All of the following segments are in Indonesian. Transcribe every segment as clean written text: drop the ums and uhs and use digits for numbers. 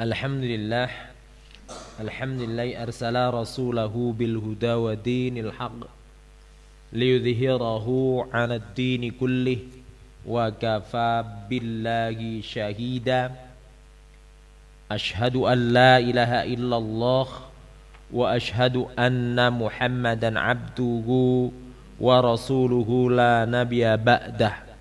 Alhamdulillah arsala rasulahu bil huda wa dinil haq liyudhhirahu 'ala ad-dini kullih wa kafa billahi syahida. Ashhadu an la ilaha illallah wa ashhadu anna Muhammadan abduhu wa rasuluhu la nabiyya ba'dah.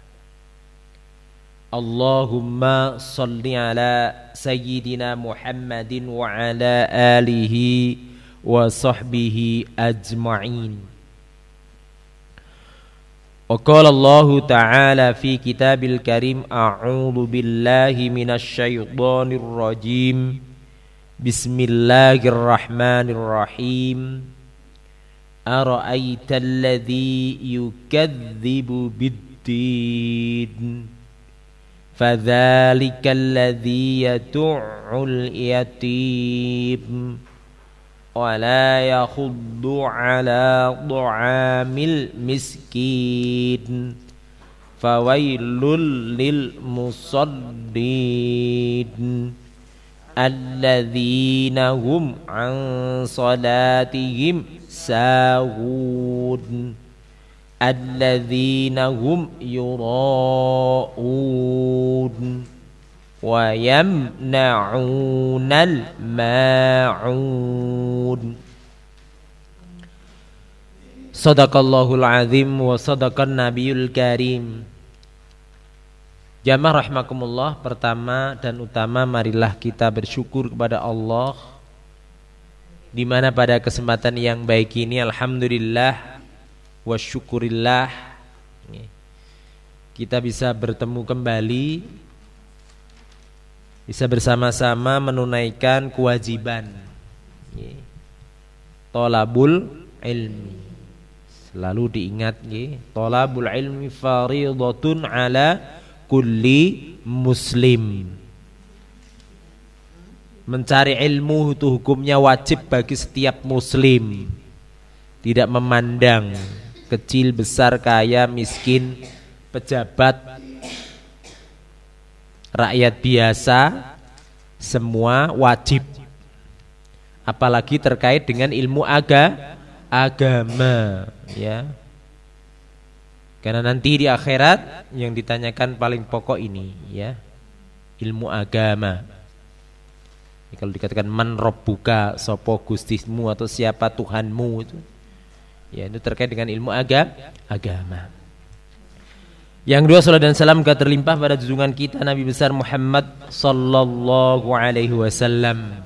Allahumma salli ala sayyidina Muhammadin wa ala alihi wa sahbihi ajma'in. Wa qala Allah ta'ala fi kitabil karim a'udzu billahi minasy syaithanir rajim. Bismillahirrahmanirrahim. Ara'aital ladzi yukadzibu bid-din فَذَلِكَ الَّذِي يَدُعُّ الْيَتِيمَ وَلَا يَحُضُّ عَلَى طَعَامِ الْمِسْكِينِ فَوَيْلٌ لِلْمُصَلِّينَ الَّذِينَ هُمْ عَنْ صَلَاتِهِمْ سَاهُونَ alladzina hum yura'un wa yamna'unal ma'un. Sadaqallahul azim wa sadaqan nabiyul karim. Jamaah rahimakumullah, pertama dan utama marilah kita bersyukur kepada Allah, di mana pada kesempatan yang baik ini alhamdulillah wa syukurillah kita bisa bertemu kembali, bisa bersama-sama menunaikan kewajiban thalabul ilmi. Selalu diingat thalabul ilmi fardhatun ala kulli muslim. Mencari ilmu itu hukumnya wajib bagi setiap muslim, tidak memandang kecil, besar, kaya, miskin, pejabat, rakyat biasa, semua wajib. Apalagi terkait dengan ilmu agama, ya. Karena nanti di akhirat yang ditanyakan paling pokok ini, ya, ilmu agama. Kalau dikatakan man rabbuka, sapa gustismu atau siapa Tuhanmu itu, ya, itu terkait dengan ilmu agama. Yang kedua, salat dan salam terlimpah pada junjungan kita Nabi besar Muhammad sallallahu alaihi wasallam.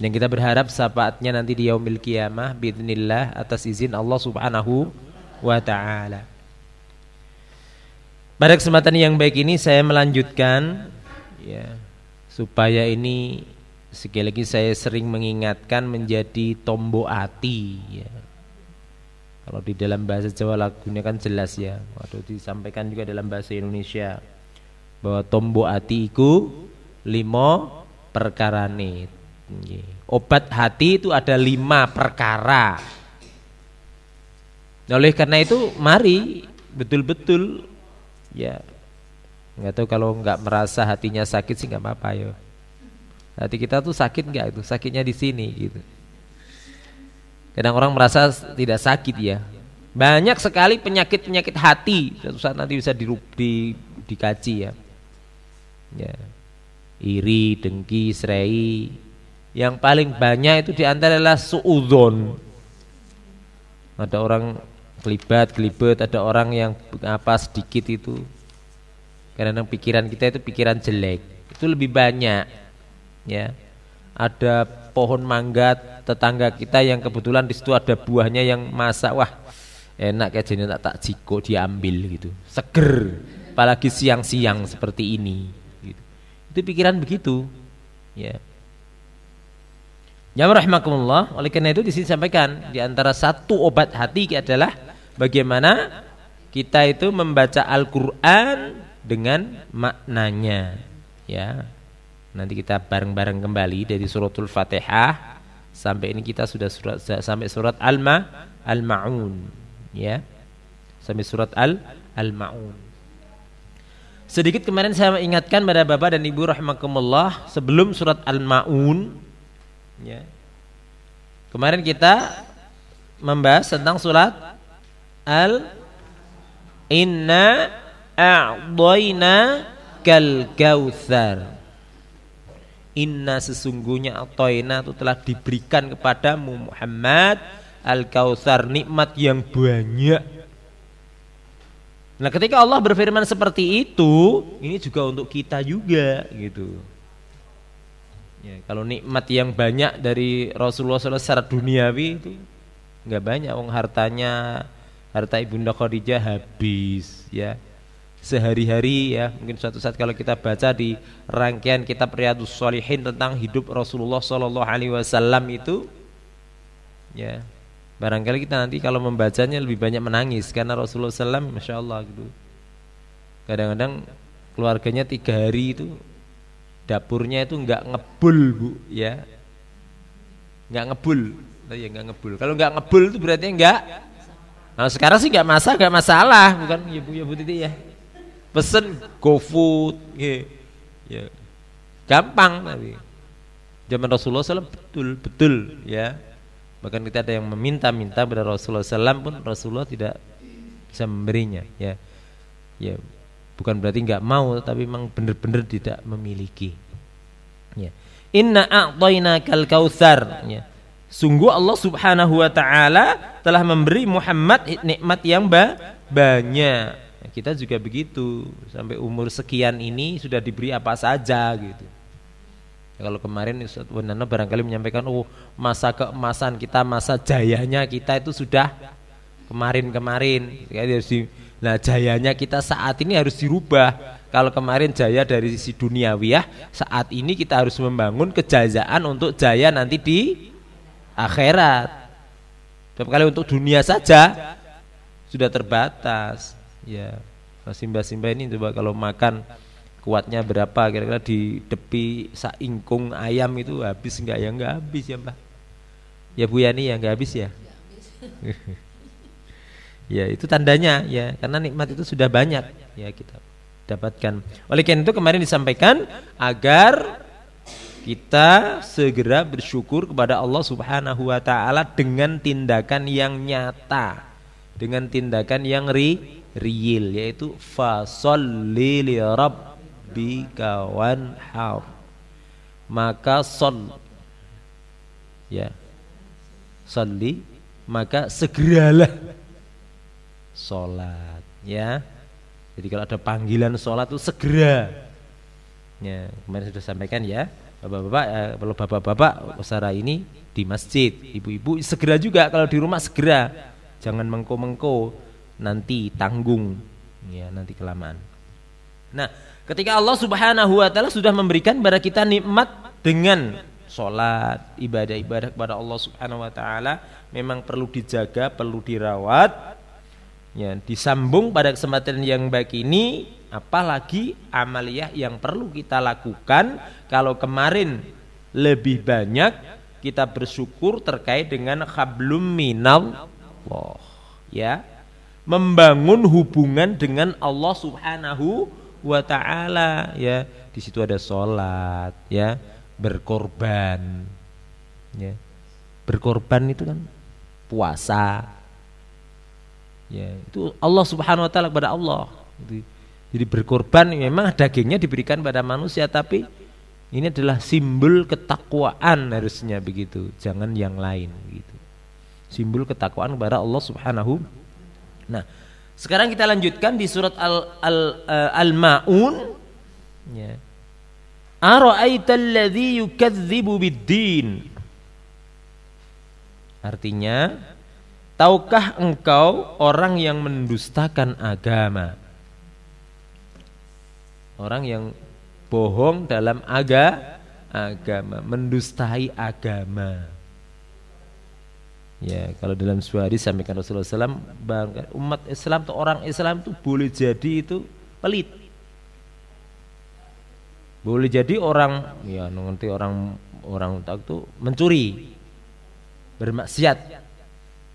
Yang kita berharap syafaatnya nanti di yaumil qiyamah biidznillah atas izin Allah Subhanahu wa taala. Pada kesempatan yang baik ini saya melanjutkan, ya, supaya ini sekali lagi saya sering mengingatkan menjadi tombo ati, ya. Kalau di dalam bahasa Jawa lagunya kan jelas, ya. Waduh, disampaikan juga dalam bahasa Indonesia bahwa tombo ati iku 5 perkarane. Obat hati itu ada 5 perkara. Oleh karena itu mari betul-betul, ya, nggak tahu, kalau nggak merasa hatinya sakit sih nggak apa-apa, ya. Hati kita tuh sakit nggak? Itu sakitnya di sini, gitu. Kadang orang merasa tidak sakit, ya. Banyak sekali penyakit hati. Suatu saat nanti bisa dikaji, ya. Ya. Iri, dengki, serai. Yang paling banyak itu diantara adalah suudzon. Ada orang kelibat, ada orang yang sedikit itu. Karena pikiran kita itu pikiran jelek. Itu lebih banyak, ya. Ada pohon mangga tetangga kita yang kebetulan di situ ada buahnya yang masak, wah enak kayak jenis tak jiko diambil gitu, seger, apalagi siang-siang seperti ini, gitu. Itu pikiran begitu, ya. Ya rahimakumullah. Oleh karena itu di sini sampaikan di antara satu obat hati adalah bagaimana kita itu membaca Al-Qur'an dengan maknanya, ya. Nanti kita bareng-bareng kembali dari suratul Fatihah sampai ini kita sudah sampai surat Al-Ma'un, ya. Sampai surat Al-Ma'un. Sedikit kemarin saya ingatkan pada Bapak dan Ibu rahimakumullah sebelum surat Al-Maun ya. Kemarin kita membahas tentang surat Inna a'dayna kal kautsar. Inna sesungguhnya a'dayna itu telah diberikan kepadamu Muhammad al-kautsar, nikmat yang banyak. Nah, ketika Allah berfirman seperti itu, ini juga untuk kita juga gitu. Ya, kalau nikmat yang banyak dari Rasulullah SAW secara duniawi itu nggak banyak, harta Ibunda Khadijah habis ya. Sehari-hari ya, mungkin suatu saat kalau kita baca di rangkaian kitab Riyadhus Shalihin tentang hidup Rasulullah SAW itu ya, barangkali kita nanti kalau membacanya lebih banyak menangis karena Rasulullah SAW, masya Allah gitu. Kadang-kadang keluarganya 3 hari itu dapurnya itu nggak ngebul bu, ya, nggak ngebul, ya nggak ngebul. Kalau nggak ngebul itu berarti nggak. Nah sekarang sih nggak masalah, bukan ya bu Titi ya. Pesen GoFood, ya, gampang tapi. Zaman Rasulullah SAW betul ya. Bahkan kita ada yang meminta-minta pada Rasulullah SAW pun Rasulullah tidak bisa memberinya ya. Ya, bukan berarti nggak mau, tapi memang benar-benar tidak memiliki. Ya. Inna a'tainakal kautsar. Ya. Sungguh Allah Subhanahu wa taala telah memberi Muhammad nikmat yang banyak. Ya, kita juga begitu. Sampai umur sekian ini sudah diberi apa saja gitu. Kalau kemarin Ustaz Wanana barangkali menyampaikan masa keemasan kita, masa jayanya kita itu sudah kemarin. Nah jayanya kita saat ini harus dirubah. Kalau kemarin jaya dari sisi duniawiyah, saat ini kita harus membangun kejayaan untuk jaya nanti di akhirat. Tapi kalau untuk dunia saja sudah terbatas. Ya, Simba ini coba kalau makan kuatnya berapa kira-kira di tepi saingkung ayam itu habis enggak ya? Enggak habis ya Mbak ya Bu Yani ya, enggak habis ya, ya itu tandanya ya, karena nikmat itu sudah banyak ya kita dapatkan. Oleh karena itu kemarin disampaikan agar kita segera bersyukur kepada Allah Subhanahu wa taala dengan tindakan yang nyata, dengan tindakan yang real, yaitu fasholli li rabbika wanhar, maka sholli maka segeralah sholat ya. Jadi kalau ada panggilan sholat itu segera ya. Kemarin sudah sampaikan ya, bapak-bapak kalau bapak-bapak usaha ini di masjid, ibu-ibu segera juga, kalau di rumah segera, jangan mengko-mengko, nanti tanggung ya, nanti kelamaan. Nah, ketika Allah Subhanahu wa taala sudah memberikan kepada kita nikmat dengan sholat, ibadah-ibadah kepada Allah Subhanahu wa taala, memang perlu dijaga, perlu dirawat. Ya, disambung pada kesempatan yang baik ini, apalagi amaliyah yang perlu kita lakukan. Kalau kemarin lebih banyak kita bersyukur terkait dengan hablum minallah, ya, membangun hubungan dengan Allah Subhanahu wa ta'ala ya. Di situ ada sholat ya, berkorban ya. Berkorban itu kan puasa ya, itu Allah Subhanahu wa ta'ala kepada Allah. Jadi berkorban memang dagingnya diberikan pada manusia, tapi ini adalah simbol ketakwaan, harusnya begitu, jangan yang lain gitu. Simbol ketakwaan kepada Allah Subhanahu. Nah, sekarang kita lanjutkan di surat Al-Maun ya. Ara'aital ladzi yukadzibu bid-din. Artinya, tahukah engkau orang yang mendustakan agama? Orang yang bohong dalam agama, mendustai agama. Ya, kalau dalam sebuah hadis sampaikan Rasulullah SAW, umat Islam atau orang Islam itu boleh jadi itu pelit, boleh jadi orang ya nanti orang tak itu mencuri, bermaksiat,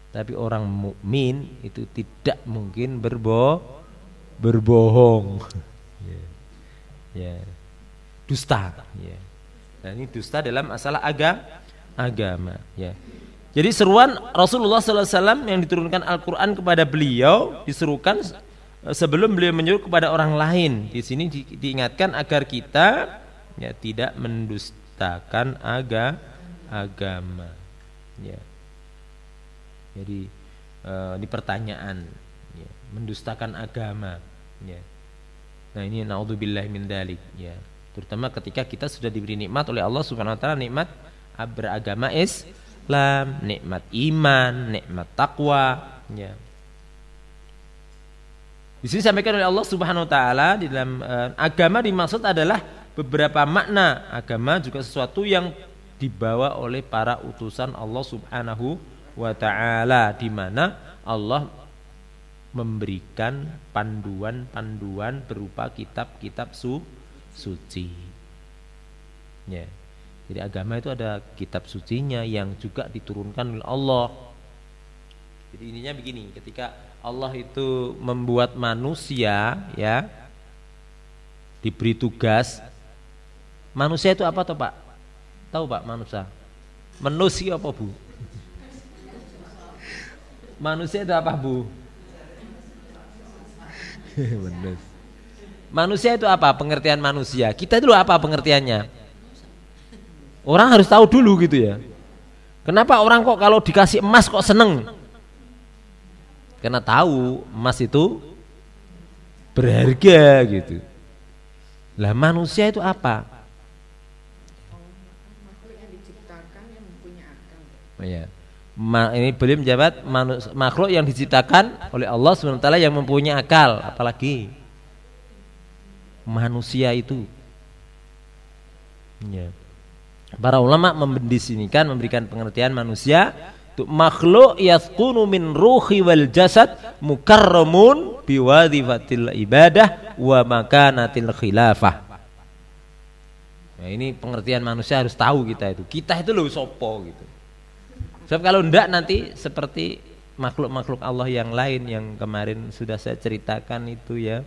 tapi orang mukmin itu tidak mungkin berbohong. Ya. Ya. Dusta. Ya. Nah, ini dusta dalam masalah agama. Ya. Jadi seruan Rasulullah SAW yang diturunkan Al-Quran kepada beliau diserukan sebelum beliau menyuruh kepada orang lain. Di sini diingatkan agar kita ya tidak mendustakan agama. Ya. Jadi ini pertanyaan, ya, mendustakan agama. Ya. Nah ini naudzubillahi min dzalik. Ya. Terutama ketika kita sudah diberi nikmat oleh Allah Subhanahu Wa Taala, nikmat beragama Islam, nikmat iman, nikmat takwa. Ya. Di sini disampaikan oleh Allah Subhanahu Wa Taala di dalam agama dimaksud adalah beberapa makna. Agama juga sesuatu yang dibawa oleh para utusan Allah Subhanahu Wa Taala, di mana Allah memberikan panduan-panduan berupa kitab-kitab suci. Ya. Jadi agama itu ada kitab sucinya yang juga diturunkan oleh Allah. Jadi intinya begini, ketika Allah itu membuat manusia, ya, diberi tugas. Manusia itu apa toh Pak? Tahu Pak manusia? Manusia apa Bu? Manusia itu apa Bu? Manusia itu apa pengertian manusia? Kita dulu apa pengertiannya? Orang harus tahu dulu gitu ya. Kenapa orang kok kalau dikasih emas kok seneng? Karena tahu emas itu berharga gitu. Lah manusia itu apa? Makhluk yang diciptakan yang mempunyai akal. Ya. Ini beliau menjabat makhluk yang diciptakan oleh Allah SWT yang mempunyai akal. Apalagi manusia itu. Ya. Para ulama mendisinikan, memberikan pengertian manusia itu makhluk yaskunu min ruhi wal jasad mukarramun biwadhifatil ibadah wa makanatil khilafah. Nah, ini pengertian manusia harus tahu kita itu. Kita itu loh sopo gitu. Sebab kalau enggak nanti seperti makhluk-makhluk Allah yang lain yang kemarin sudah saya ceritakan itu ya,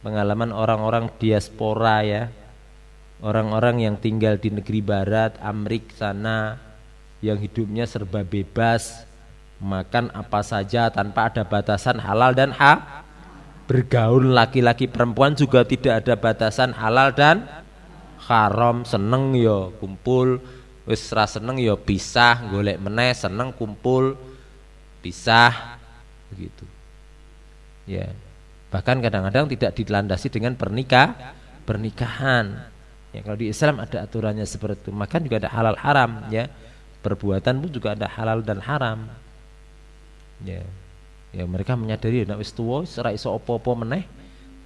pengalaman orang-orang diaspora ya, orang-orang yang tinggal di negeri barat, Amrik sana, yang hidupnya serba bebas, makan apa saja tanpa ada batasan halal dan bergaul laki-laki perempuan juga tidak ada batasan halal dan haram, seneng yo kumpul, wis ra seneng ya pisah, golek meneh, seneng kumpul, pisah, begitu. Ya. Bahkan kadang-kadang tidak dilandasi dengan pernikahan. Ya, kalau di Islam ada aturannya seperti itu. Maka juga ada halal haram, ya. Perbuatan pun juga ada halal dan haram. Ya. Ya mereka menyadari nek wis tuwa wis ora iso apa-apa meneh.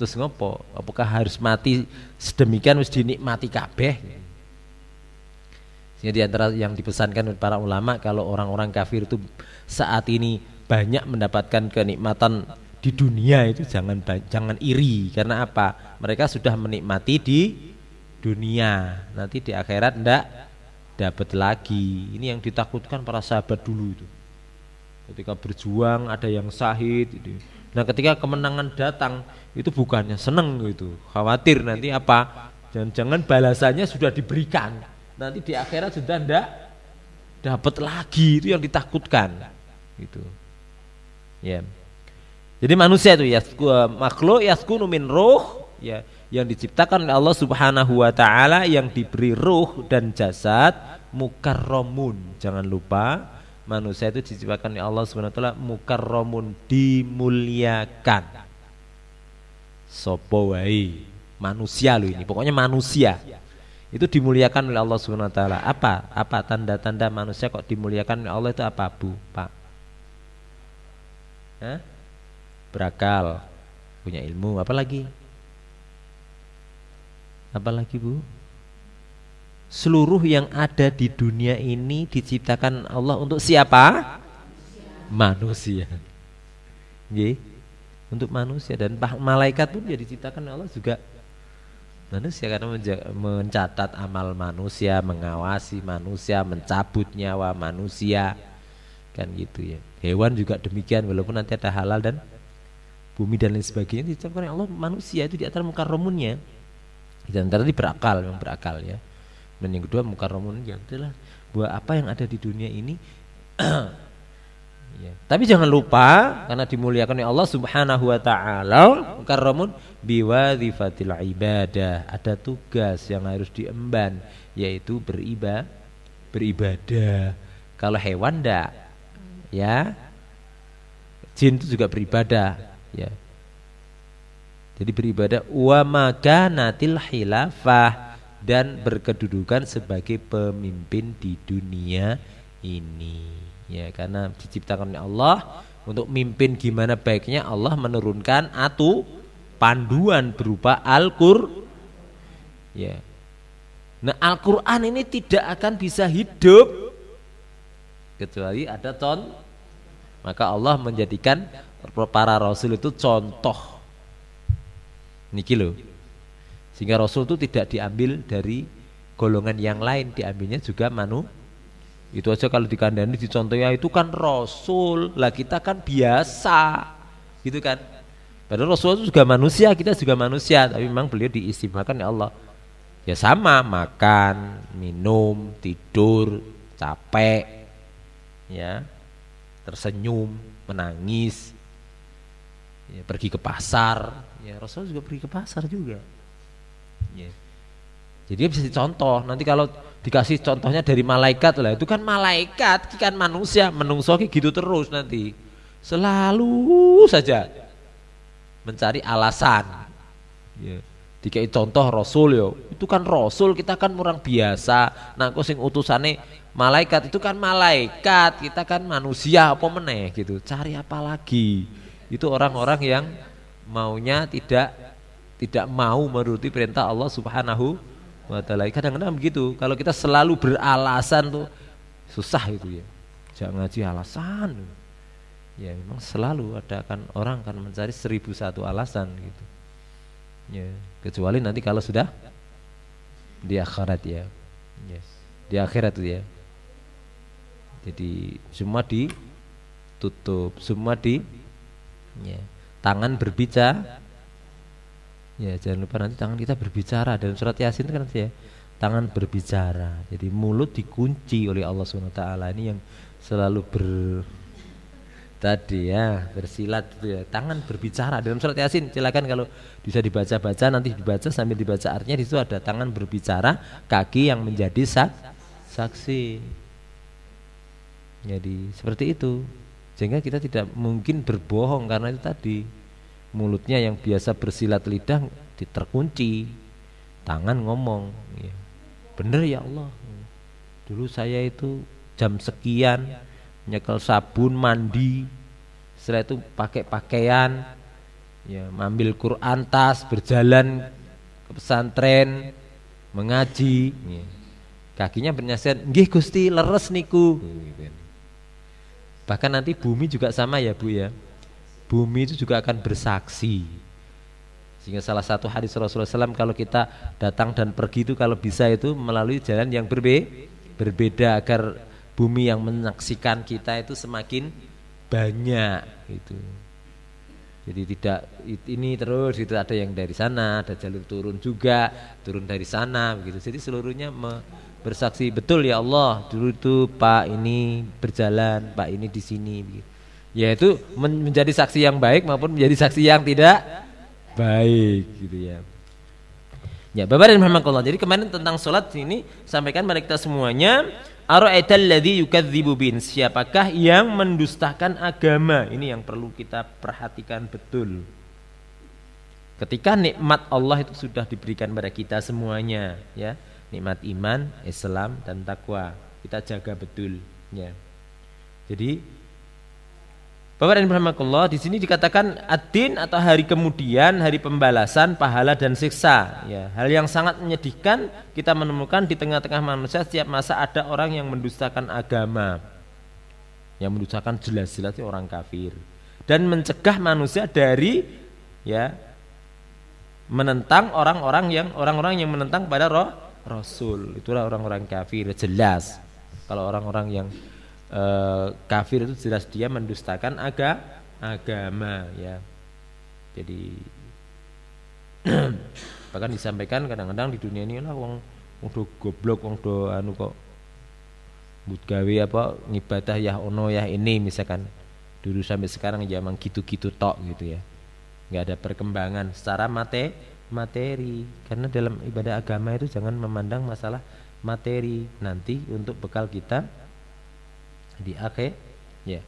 Terus ngopo? Apakah harus mati sedemikian wis dinikmati kabeh? Sehingga di antara yang dipesankan oleh para ulama, kalau orang-orang kafir itu saat ini banyak mendapatkan kenikmatan di dunia itu jangan iri. Karena apa? Mereka sudah menikmati di dunia, nanti di akhirat ndak dapat lagi. Ini yang ditakutkan para sahabat dulu itu. Ketika berjuang ada yang syahid itu. Nah, ketika kemenangan datang itu bukannya seneng gitu, khawatir nanti apa? Jangan-jangan balasannya sudah diberikan. Nanti di akhirat sudah ndak dapat lagi, itu yang ditakutkan gitu. Ya. Jadi manusia itu ya makhluk yaskunu min ruh, ya, yang diciptakan oleh Allah Subhanahu wa taala, yang diberi ruh dan jasad, mukarramun. Jangan lupa manusia itu diciptakan oleh Allah Subhanahu wa taala mukarramun, dimuliakan. Sopo wae manusia lo ini, pokoknya manusia itu dimuliakan oleh Allah Subhanahu wa taala. Apa tanda-tanda manusia kok dimuliakan oleh Allah itu apa, Bu? Pak? Berakal, punya ilmu, apa lagi? Apa lagi, Bu? Seluruh yang ada di dunia ini diciptakan Allah untuk siapa? Manusia. Nggih. Untuk manusia, dan malaikat pun ya diciptakan oleh Allah juga manusia, karena mencatat amal manusia, mengawasi manusia, mencabut nyawa manusia, kan gitu ya. Hewan juga demikian, walaupun nanti ada halal dan bumi dan lain sebagainya diciptakan oleh Allah. Manusia itu di antara mukarramunnya. Di antara tadi berakal, memang berakal ya. Dan yang kedua mukarramun yang adalah bahwa apa yang ada di dunia ini ya. Tapi jangan lupa karena dimuliakan oleh Allah Subhanahu wa taala, mukarramun biwadhifatil ibadah. Ada tugas yang harus diemban yaitu beribadah. Kalau hewan enggak ya. Jin itu juga beribadah ya. Jadi beribadah wa makanatil khilafah dan berkedudukan sebagai pemimpin di dunia ini ya, karena diciptakan oleh Allah untuk mimpin. Gimana baiknya Allah menurunkan panduan berupa Al-Qur'an ya. Nah, Al-Qur'an ini tidak akan bisa hidup kecuali ada contoh. Maka Allah menjadikan para rasul itu contoh niki loh. Sehingga Rasul itu tidak diambil dari golongan yang lain, diambilnya juga itu aja kalau dikandani dicontohnya itu kan Rasul, lah kita kan biasa gitu kan. Padahal Rasul itu juga manusia, kita juga manusia, tapi memang beliau diistimewakan ya Allah. Ya sama, makan, minum, tidur, capek ya, tersenyum, menangis ya, pergi ke pasar ya, Rasul juga pergi ke pasar juga. Ya. Jadi bisa dicontoh. Nanti kalau dikasih contohnya dari malaikat lah, itu kan malaikat, kan manusia, menungso gitu terus nanti. Selalu saja mencari alasan. Ya. Dikai contoh Rasul yo, itu kan Rasul, kita kan orang biasa. Nah, kok sing utusane malaikat, itu kan malaikat, kita kan manusia apa meneh gitu. Cari apa lagi? Itu orang-orang yang maunya tidak mau menuruti perintah Allah Subhanahu wa taala. Kadang-kadang begitu. Kalau kita selalu beralasan tuh susah itu ya. Jangan ngaji alasan. Ya memang selalu ada kan orang akan mencari 1001 alasan gitu. Ya, kecuali nanti kalau sudah di akhirat ya. Yes. Di akhirat itu ya. Jadi semua ditutup, semua tangan berbicara. Ya, jangan lupa nanti tangan kita berbicara. Dalam surat Yasin itu kan ya, tangan berbicara. Jadi mulut dikunci oleh Allah SWT. Ini yang selalu bersilat itu ya. Tangan berbicara dalam surat Yasin. Silakan kalau bisa dibaca-baca, nanti dibaca sambil dibaca artinya. Di situ ada tangan berbicara, kaki yang menjadi saksi. Jadi seperti itu. Sehingga kita tidak mungkin berbohong karena itu tadi. Mulutnya yang biasa bersilat lidah terkunci, tangan ngomong ya. Bener ya Allah, dulu saya itu jam sekian nyekel sabun, mandi, setelah itu pakai pakaian ya, ambil Quran, tas, berjalan ke pesantren mengaji ya. Kakinya bernasihat, nggih Gusti leres niku. Bahkan nanti bumi juga sama ya Bu ya. Bumi itu juga akan bersaksi. Sehingga salah satu hadis Rasulullah SAW, kalau kita datang dan pergi itu kalau bisa itu melalui jalan yang berbeda agar bumi yang menyaksikan kita itu semakin banyak gitu. Jadi tidak ini terus itu, ada yang dari sana, ada jalur turun juga, turun dari sana begitu. Jadi seluruhnya bersaksi, betul ya Allah, dulu itu Pak ini berjalan, Pak ini di sini begitu. Yaitu menjadi saksi yang baik maupun menjadi saksi yang tidak baik gitu ya. Ya, Bapak dan Muhammadullah. Jadi kemarin tentang sholat ini sampaikan pada kita semuanya, ara'aital ladzi yukadzibu bin, siapakah yang mendustakan agama? Ini yang perlu kita perhatikan betul. Ketika nikmat Allah itu sudah diberikan pada kita semuanya ya, nikmat iman, Islam dan takwa, kita jaga betul ya. Jadi Bapak dan Rahmatullah, di sini dikatakan ad-din atau hari kemudian, hari pembalasan, pahala dan siksa. Ya, hal yang sangat menyedihkan kita menemukan di tengah-tengah manusia setiap masa ada orang yang mendustakan agama, yang mendustakan jelas-jelas orang kafir, dan mencegah manusia dari ya menentang orang-orang yang menentang pada Rasul. Itulah orang-orang kafir jelas. Kalau orang-orang yang kafir itu jelas dia mendustakan agama ya. Jadi bahkan disampaikan kadang-kadang di dunia ini lah wong do goblok, wong do anu kok but gawe apa ngibadah ya ono ya ini misalkan dulu sampai sekarang ya emang gitu-gitu tok gitu ya. Enggak ada perkembangan secara materi karena dalam ibadah agama itu jangan memandang masalah materi nanti untuk bekal kita di akhir ya.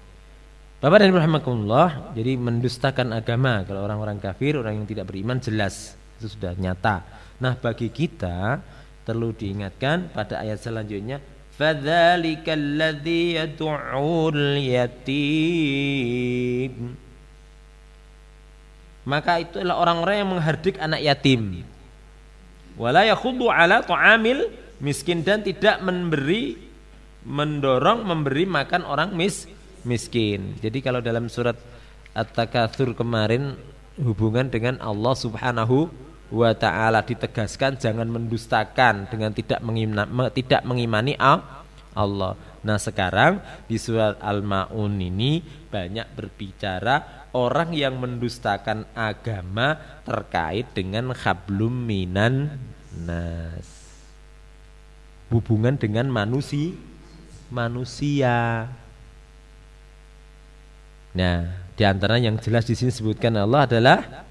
Bapak dan Ibu rahimakumullah, jadi mendustakan agama kalau orang-orang kafir, orang yang tidak beriman jelas itu sudah nyata. Nah, bagi kita perlu diingatkan pada ayat selanjutnya, fadzalikal ladzi yad'ul yatim. Maka itu adalah orang-orang yang menghardik anak yatim. Wala yakhuddu ala ta'amil miskin, dan tidak mendorong memberi makan orang miskin. Jadi kalau dalam surat At-Takatsur kemarin hubungan dengan Allah Subhanahu wa taala ditegaskan jangan mendustakan dengan tidak mengimani Allah. Nah, sekarang di surat Al-Maun ini banyak berbicara orang yang mendustakan agama terkait dengan hablum minan nas. Hubungan dengan manusia. Nah, di antara yang jelas di sini disebutkan Allah adalah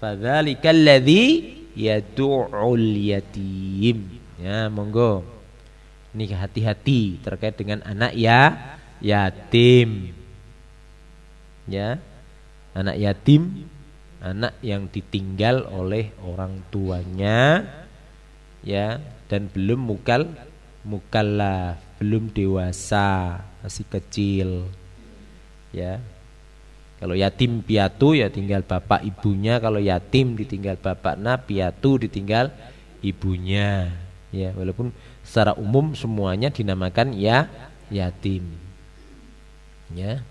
fadzalikal ladzi yad'ul yatim. Ya, monggo. Ini hati-hati terkait dengan anak yatim. Ya. Anak yatim, anak yang ditinggal oleh orang tuanya ya, dan belum mukallaf, belum dewasa, masih kecil. Ya, kalau yatim piatu ya tinggal bapak ibunya, kalau yatim ditinggal bapaknya, piatu ditinggal ibunya. Ya, walaupun secara umum semuanya dinamakan yatim. Ya,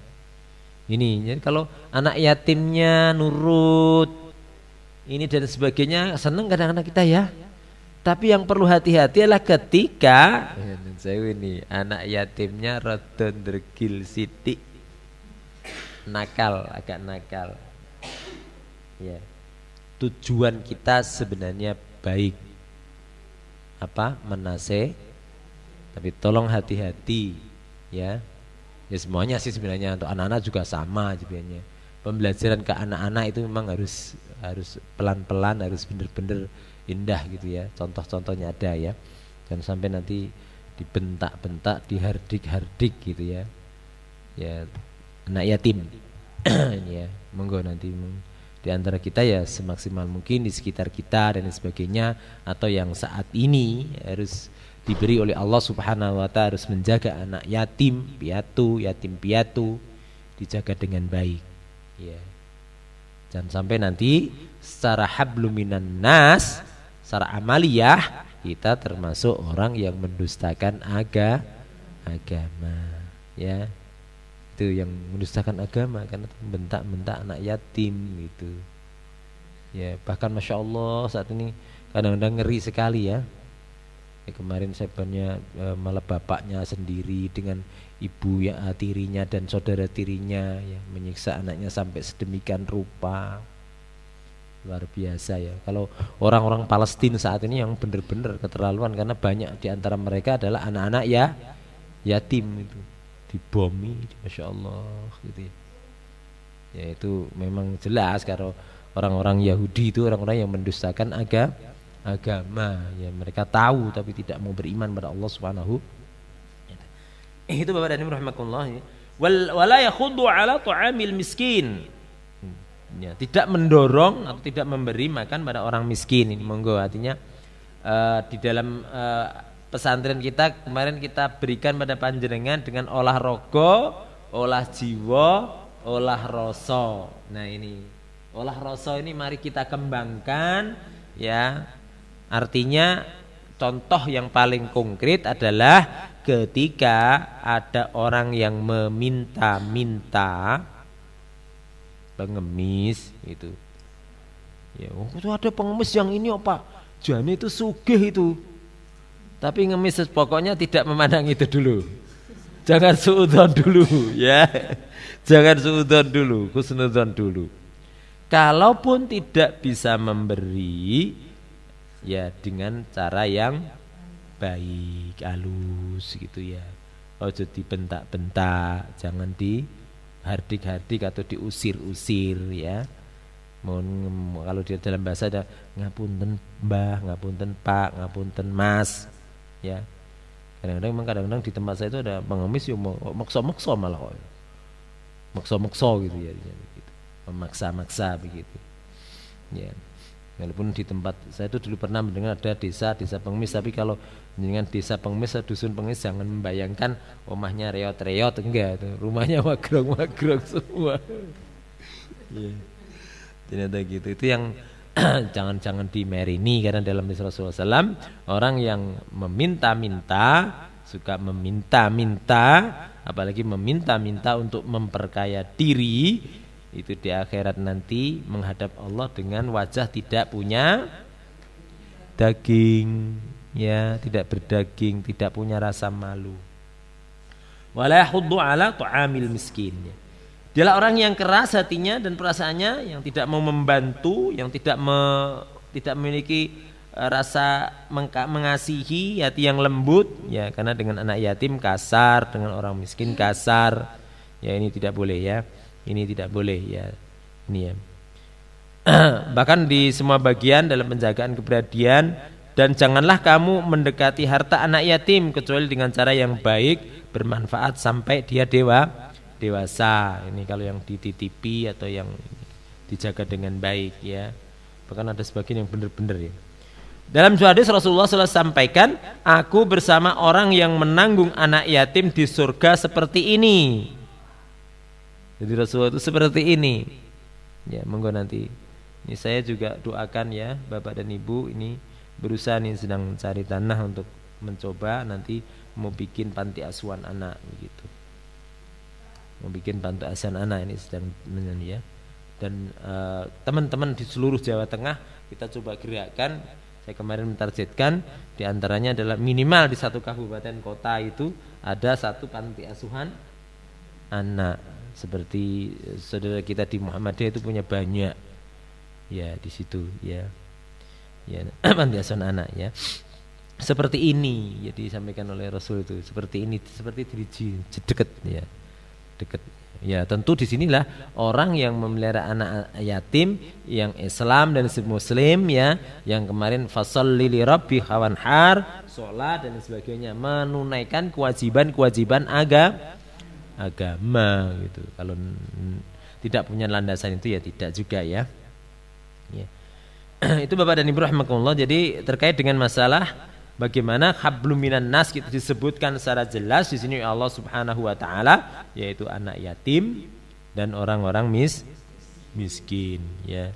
ini jadi kalau anak yatimnya nurut, ini dan sebagainya seneng kadang-kadang kita ya. Tapi yang perlu hati-hati adalah ketika saya ini anak yatimnya rada ndregil sithik. Nakal, agak nakal. Ya. Tujuan kita sebenarnya baik. Apa? Menaseh. Tapi tolong hati-hati, ya. Ya semuanya sih sebenarnya untuk anak-anak juga sama sebenarnya. Pembelajaran ke anak-anak itu memang harus pelan-pelan, harus benar-benar indah gitu ya. Contoh-contohnya ada ya. Jangan sampai nanti dibentak-bentak, dihardik-hardik gitu ya. Ya, anak yatim. Ya, monggo nanti di antara kita ya semaksimal mungkin di sekitar kita dan sebagainya, atau yang saat ini harus diberi oleh Allah Subhanahu wa taala harus menjaga anak yatim piatu dijaga dengan baik. Ya. Jangan sampai nanti secara habluminan nas, secara amaliyah kita termasuk orang yang mendustakan agama. Ya. Itu yang mendustakan agama karena bentak-bentak anak yatim gitu. Ya, bahkan Masya Allah saat ini kadang-kadang ngeri sekali ya. Kemarin saya banyak malah bapaknya sendiri dengan ibu yang tirinya dan saudara tirinya ya, menyiksa anaknya sampai sedemikian rupa. Luar biasa ya. Kalau orang-orang Palestina saat ini yang benar-benar keterlaluan, karena banyak di antara mereka adalah anak-anak yatim itu. Dibomi, Masya Allah gitu ya. Ya itu memang jelas kalau orang-orang Yahudi itu orang-orang yang mendustakan agama ya, mereka tahu tapi tidak mau beriman pada Allah Subhanahu. Itu Bapak dan Ibu rahimakumullah. Wala yakhuddu ala ta'amil miskin. Ya, tidak mendorong atau tidak memberi makan pada orang miskin. Ini monggo artinya di dalam pesantren kita kemarin kita berikan pada panjenengan dengan olah rogo, olah jiwa, olah rasa. Nah ini olah rasa ini mari kita kembangkan ya. Artinya contoh yang paling konkret adalah ketika ada orang yang meminta-minta pengemis itu. Ya, itu ada pengemis yang ini apa? Jane itu sugih itu. Tapi ngemis pokoknya tidak memandang itu dulu. Jangan suudzon dulu ya. Jangan suudzon dulu, husnudzon dulu. Kalaupun tidak bisa memberi, ya dengan cara yang baik, halus gitu ya. Ojo dibentak-bentak, jangan dihardik-hardik atau diusir-usir ya. Kalau dia dalam bahasa ada ngapunten mbah, ngapunten pak, ngapunten mas ya. Kadang-kadang di tempat saya itu ada pengemis yang maksa-maksa malah kok. Maksa-maksa gitu ya. Gitu. Memaksa-maksa begitu. Ya. Walaupun di tempat saya itu dulu pernah mendengar ada desa pengemis, tapi kalau dengan desa pengemis, dusun pengemis jangan membayangkan rumahnya reot-reot, enggak itu. Rumahnya magrong-magrong semua. Ya. Ternyata gitu. Itu yang jangan dimerini, karena dalam hadis Rasulullah SAW orang yang meminta-minta, suka meminta-minta, apalagi meminta-minta untuk memperkaya diri, itu di akhirat nanti menghadap Allah dengan wajah tidak punya daging, ya, tidak berdaging, tidak punya rasa malu. Wala yahuddu ala ta'amil miskin. Dialah orang yang keras hatinya dan perasaannya, yang tidak mau membantu, yang tidak memiliki rasa mengasihi, hati yang lembut, ya, karena dengan anak yatim kasar, dengan orang miskin kasar. Ya, ini tidak boleh ya. Ini tidak boleh ya. Ini ya. Bahkan di semua bagian dalam penjagaan keberadian, dan janganlah kamu mendekati harta anak yatim kecuali dengan cara yang baik, bermanfaat sampai dia dewasa. Ini kalau yang dititipi atau yang dijaga dengan baik ya. Bahkan ada sebagian yang benar-benar ya. Dalam suatu hadis Rasulullah SAW sampaikan, aku bersama orang yang menanggung anak yatim di surga seperti ini. Jadi Rasulullah itu seperti ini. Ya, monggo nanti. Ini saya juga doakan ya, Bapak dan Ibu ini berusaha nih, sedang cari tanah untuk mencoba nanti mau bikin panti asuhan anak begitu. Mau bikin panti asuhan anak ini sedang ya. Dan teman-teman di seluruh Jawa Tengah kita coba gerakkan. Saya kemarin mentargetkan di antaranya adalah minimal di satu kabupaten kota itu ada satu panti asuhan anak. Seperti saudara kita di Muhammadiyah itu punya banyak ya di situ ya panti asuhan anak ya seperti ini ya disampaikan oleh Rasul itu seperti ini, seperti diriji dekat ya tentu disinilah orang yang memelihara anak yatim yang Islam dan Muslim ya, yang kemarin fasholli li rabbika wanhar, sholat dan sebagainya, menunaikan kewajiban agama gitu. Kalau tidak punya landasan itu ya tidak juga ya. Itu Bapak dan Ibu rahimakumullah. Jadi terkait dengan masalah bagaimana hablum minan nas kita disebutkan secara jelas di sini Allah Subhanahu wa taala, yaitu anak yatim dan orang-orang miskin ya.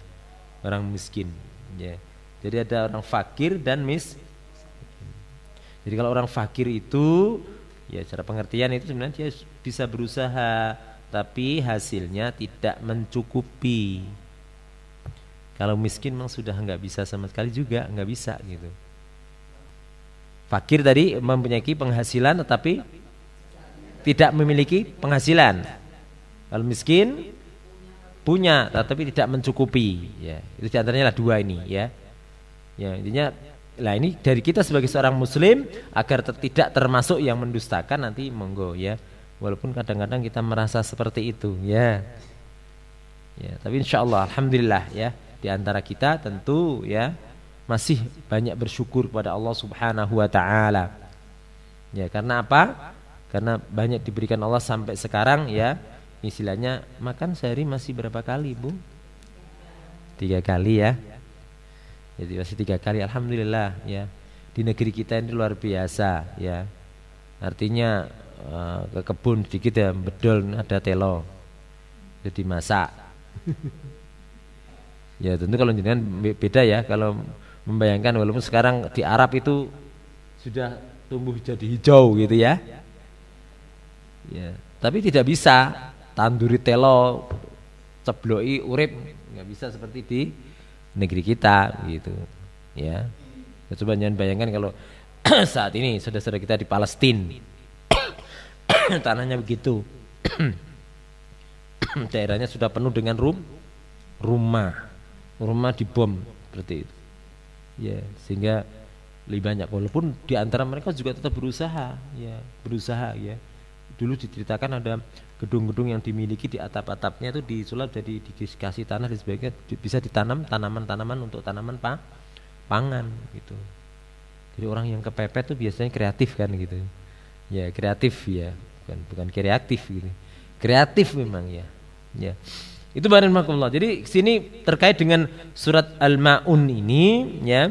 Orang miskin ya. Jadi ada orang fakir dan Jadi kalau orang fakir itu ya secara pengertian itu sebenarnya dia bisa berusaha tapi hasilnya tidak mencukupi. Kalau miskin memang sudah enggak bisa sama sekali juga, enggak bisa gitu. Fakir tadi mempunyai penghasilan tetapi tidak memiliki penghasilan. Kalau miskin punya tetapi tidak mencukupi ya. Itu diantaranya lah dua ini ya. Ya intinya lah ini dari kita sebagai seorang muslim agar tidak termasuk yang mendustakan nanti monggo ya. Walaupun kadang-kadang kita merasa seperti itu ya. Ya, tapi insyaallah alhamdulillah ya di antara kita tentu ya masih banyak bersyukur kepada Allah Subhanahu wa taala. Ya, karena apa? Karena banyak diberikan Allah sampai sekarang ya. Istilahnya makan sehari masih berapa kali, Bu? 3 kali ya. Jadi masih 3 kali, alhamdulillah ya. Di negeri kita ini luar biasa ya. Artinya ke kebun sedikit ya, bedol ada telo. Jadi masak. Ya tentu kalau jenengan beda ya, kalau membayangkan walaupun sekarang di Arab itu sudah tumbuh jadi hijau gitu ya. Ya, tapi tidak bisa tanduri telo cebloi urip, nggak bisa seperti di negeri kita gitu ya. Coba jangan bayangkan kalau saat ini saudara-saudara kita di Palestina tanahnya begitu daerahnya sudah penuh dengan rumah dibom seperti itu. Ya, sehingga lebih banyak, walaupun di antara mereka juga tetap berusaha ya. Dulu diceritakan ada gedung-gedung yang dimiliki di atap-atapnya itu disulap jadi dikasih tanah dan sebagainya, bisa ditanam tanaman-tanaman untuk tanaman pangan gitu. Jadi orang yang kepepet tuh biasanya kreatif kan gitu. Ya, kreatif ya, bukan kreatif gitu. Kreatif memang ya. Ya. Itu barakallahu. Jadi sini terkait dengan surat Al-Maun ini ya.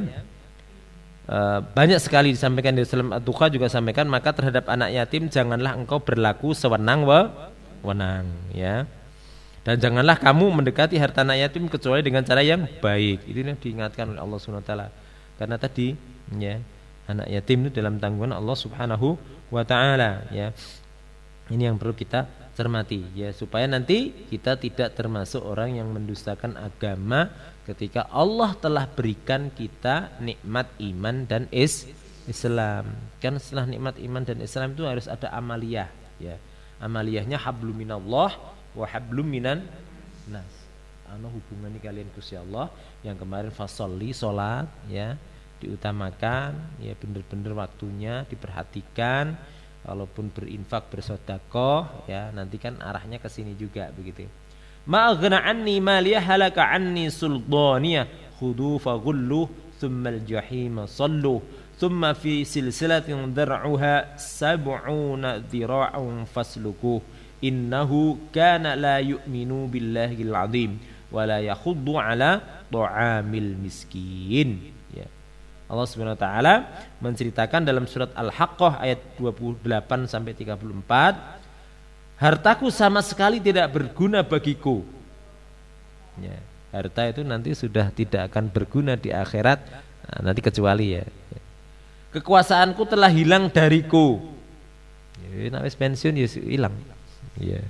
Banyak sekali disampaikan di dalam At-Tuqa juga sampaikan, maka terhadap anak yatim janganlah engkau berlaku sewenang-wenang ya. Dan janganlah kamu mendekati harta anak yatim kecuali dengan cara yang baik. Ini yang diingatkan oleh Allah Subhanahu wa taala. Karena tadi ya, anak yatim itu dalam tanggungan Allah Subhanahu wa taala ya. Ini yang perlu kita cermati ya, supaya nanti kita tidak termasuk orang yang mendustakan agama ketika Allah telah berikan kita nikmat iman dan Islam. Kan setelah nikmat iman dan Islam itu harus ada amaliyah ya. Amaliyahnya hablum minallah wa hablum minan nas. Ana hubungan kalian Gusti Allah yang kemarin fasolli salat ya, diutamakan ya, bener-bener waktunya diperhatikan. Walaupun berinfak bersedekah ya, nanti kan arahnya ke sini juga begitu. Ma aghna anni maliyah halaka anni sultaniyah khudu faghullu thumma al-jahima sallu thumma fi silsilatin dar'uha sab'una dhira'un faslukuh innahu kana la yu'minu billahil azim wa la yakhuddu ala ta'amil miskin. Allah Subhanahu wa taala menceritakan dalam surat Al-Haqqah ayat 28 sampai 34, hartaku sama sekali tidak berguna bagiku. Ya, harta itu nanti sudah tidak akan berguna di akhirat, nanti kecuali ya. Kekuasaanku telah hilang dariku. Ya, nek wis pensiun ya hilang. Ya.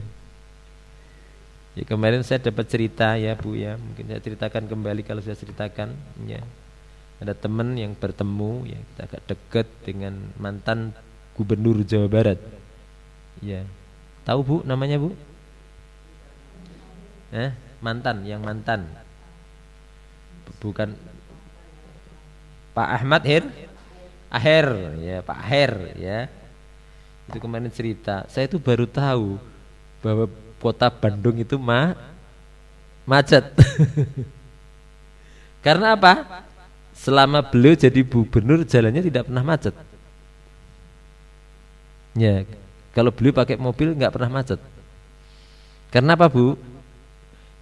Ya, kemarin saya dapat cerita ya Bu ya, mungkin saya ceritakan kembali kalau saya ceritakan ya. Ada teman yang bertemu ya, kita agak dekat dengan mantan gubernur Jawa Barat. Ya. Tahu Bu namanya Bu? Mantan, yang mantan. Bukan Pak Ahmad Aher ya, Pak Aher ya. Itu kemarin cerita. Saya itu baru tahu bahwa kota Bandung itu macet. Karena apa? Selama beliau jadi gubernur jalannya tidak pernah macet. Ya, kalau beliau pakai mobil nggak pernah macet. Karena apa Bu?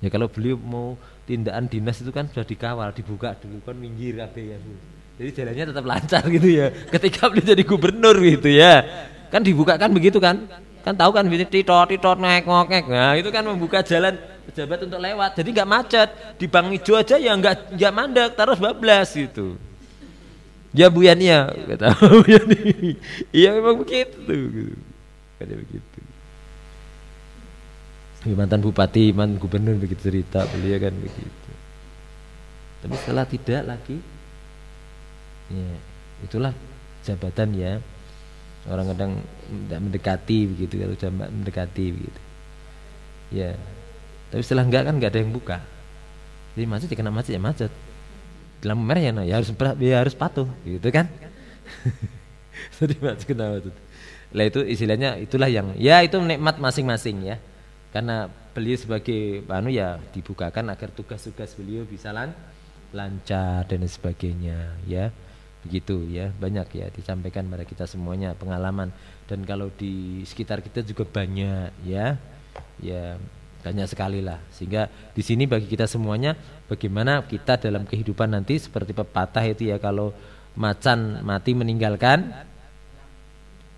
Ya kalau beliau mau tindakan dinas itu kan sudah dikawal, dibuka dulu kan minggir ya Bu. Jadi jalannya tetap lancar gitu ya. Ketika beliau jadi gubernur gitu ya, kan dibuka kan begitu kan? Kan tahu kan titot ngek. Nah itu kan membuka jalan pejabat untuk lewat, jadi nggak macet. Di Bang Ijo aja ya nggak mandek, terus bablas gitu. Ya Bu Yani ya, kata Bu Yani. Iya memang begitu. Kayak begitu. Mantan bupati, mantan gubernur begitu cerita beliau kan begitu. Tapi setelah tidak lagi, ya itulah jabatan ya. Orang kadang tidak mendekati begitu, kalau sudah mendekati begitu. Ya. Tapi setelah enggak kan enggak ada yang buka. Jadi macet ya kena macet ya macet. Lampu merah ya harus patuh gitu kan. Jadi macet kena macet. Lah itu istilahnya itulah yang ya itu nikmat masing-masing ya. Karena beliau sebagai ya dibukakan agar tugas-tugas beliau bisa lancar dan sebagainya ya. Begitu ya, banyak ya disampaikan pada kita semuanya pengalaman, dan kalau di sekitar kita juga banyak ya banyak sekali lah, sehingga di sini bagi kita semuanya bagaimana kita dalam kehidupan nanti seperti pepatah itu ya, kalau macan mati meninggalkan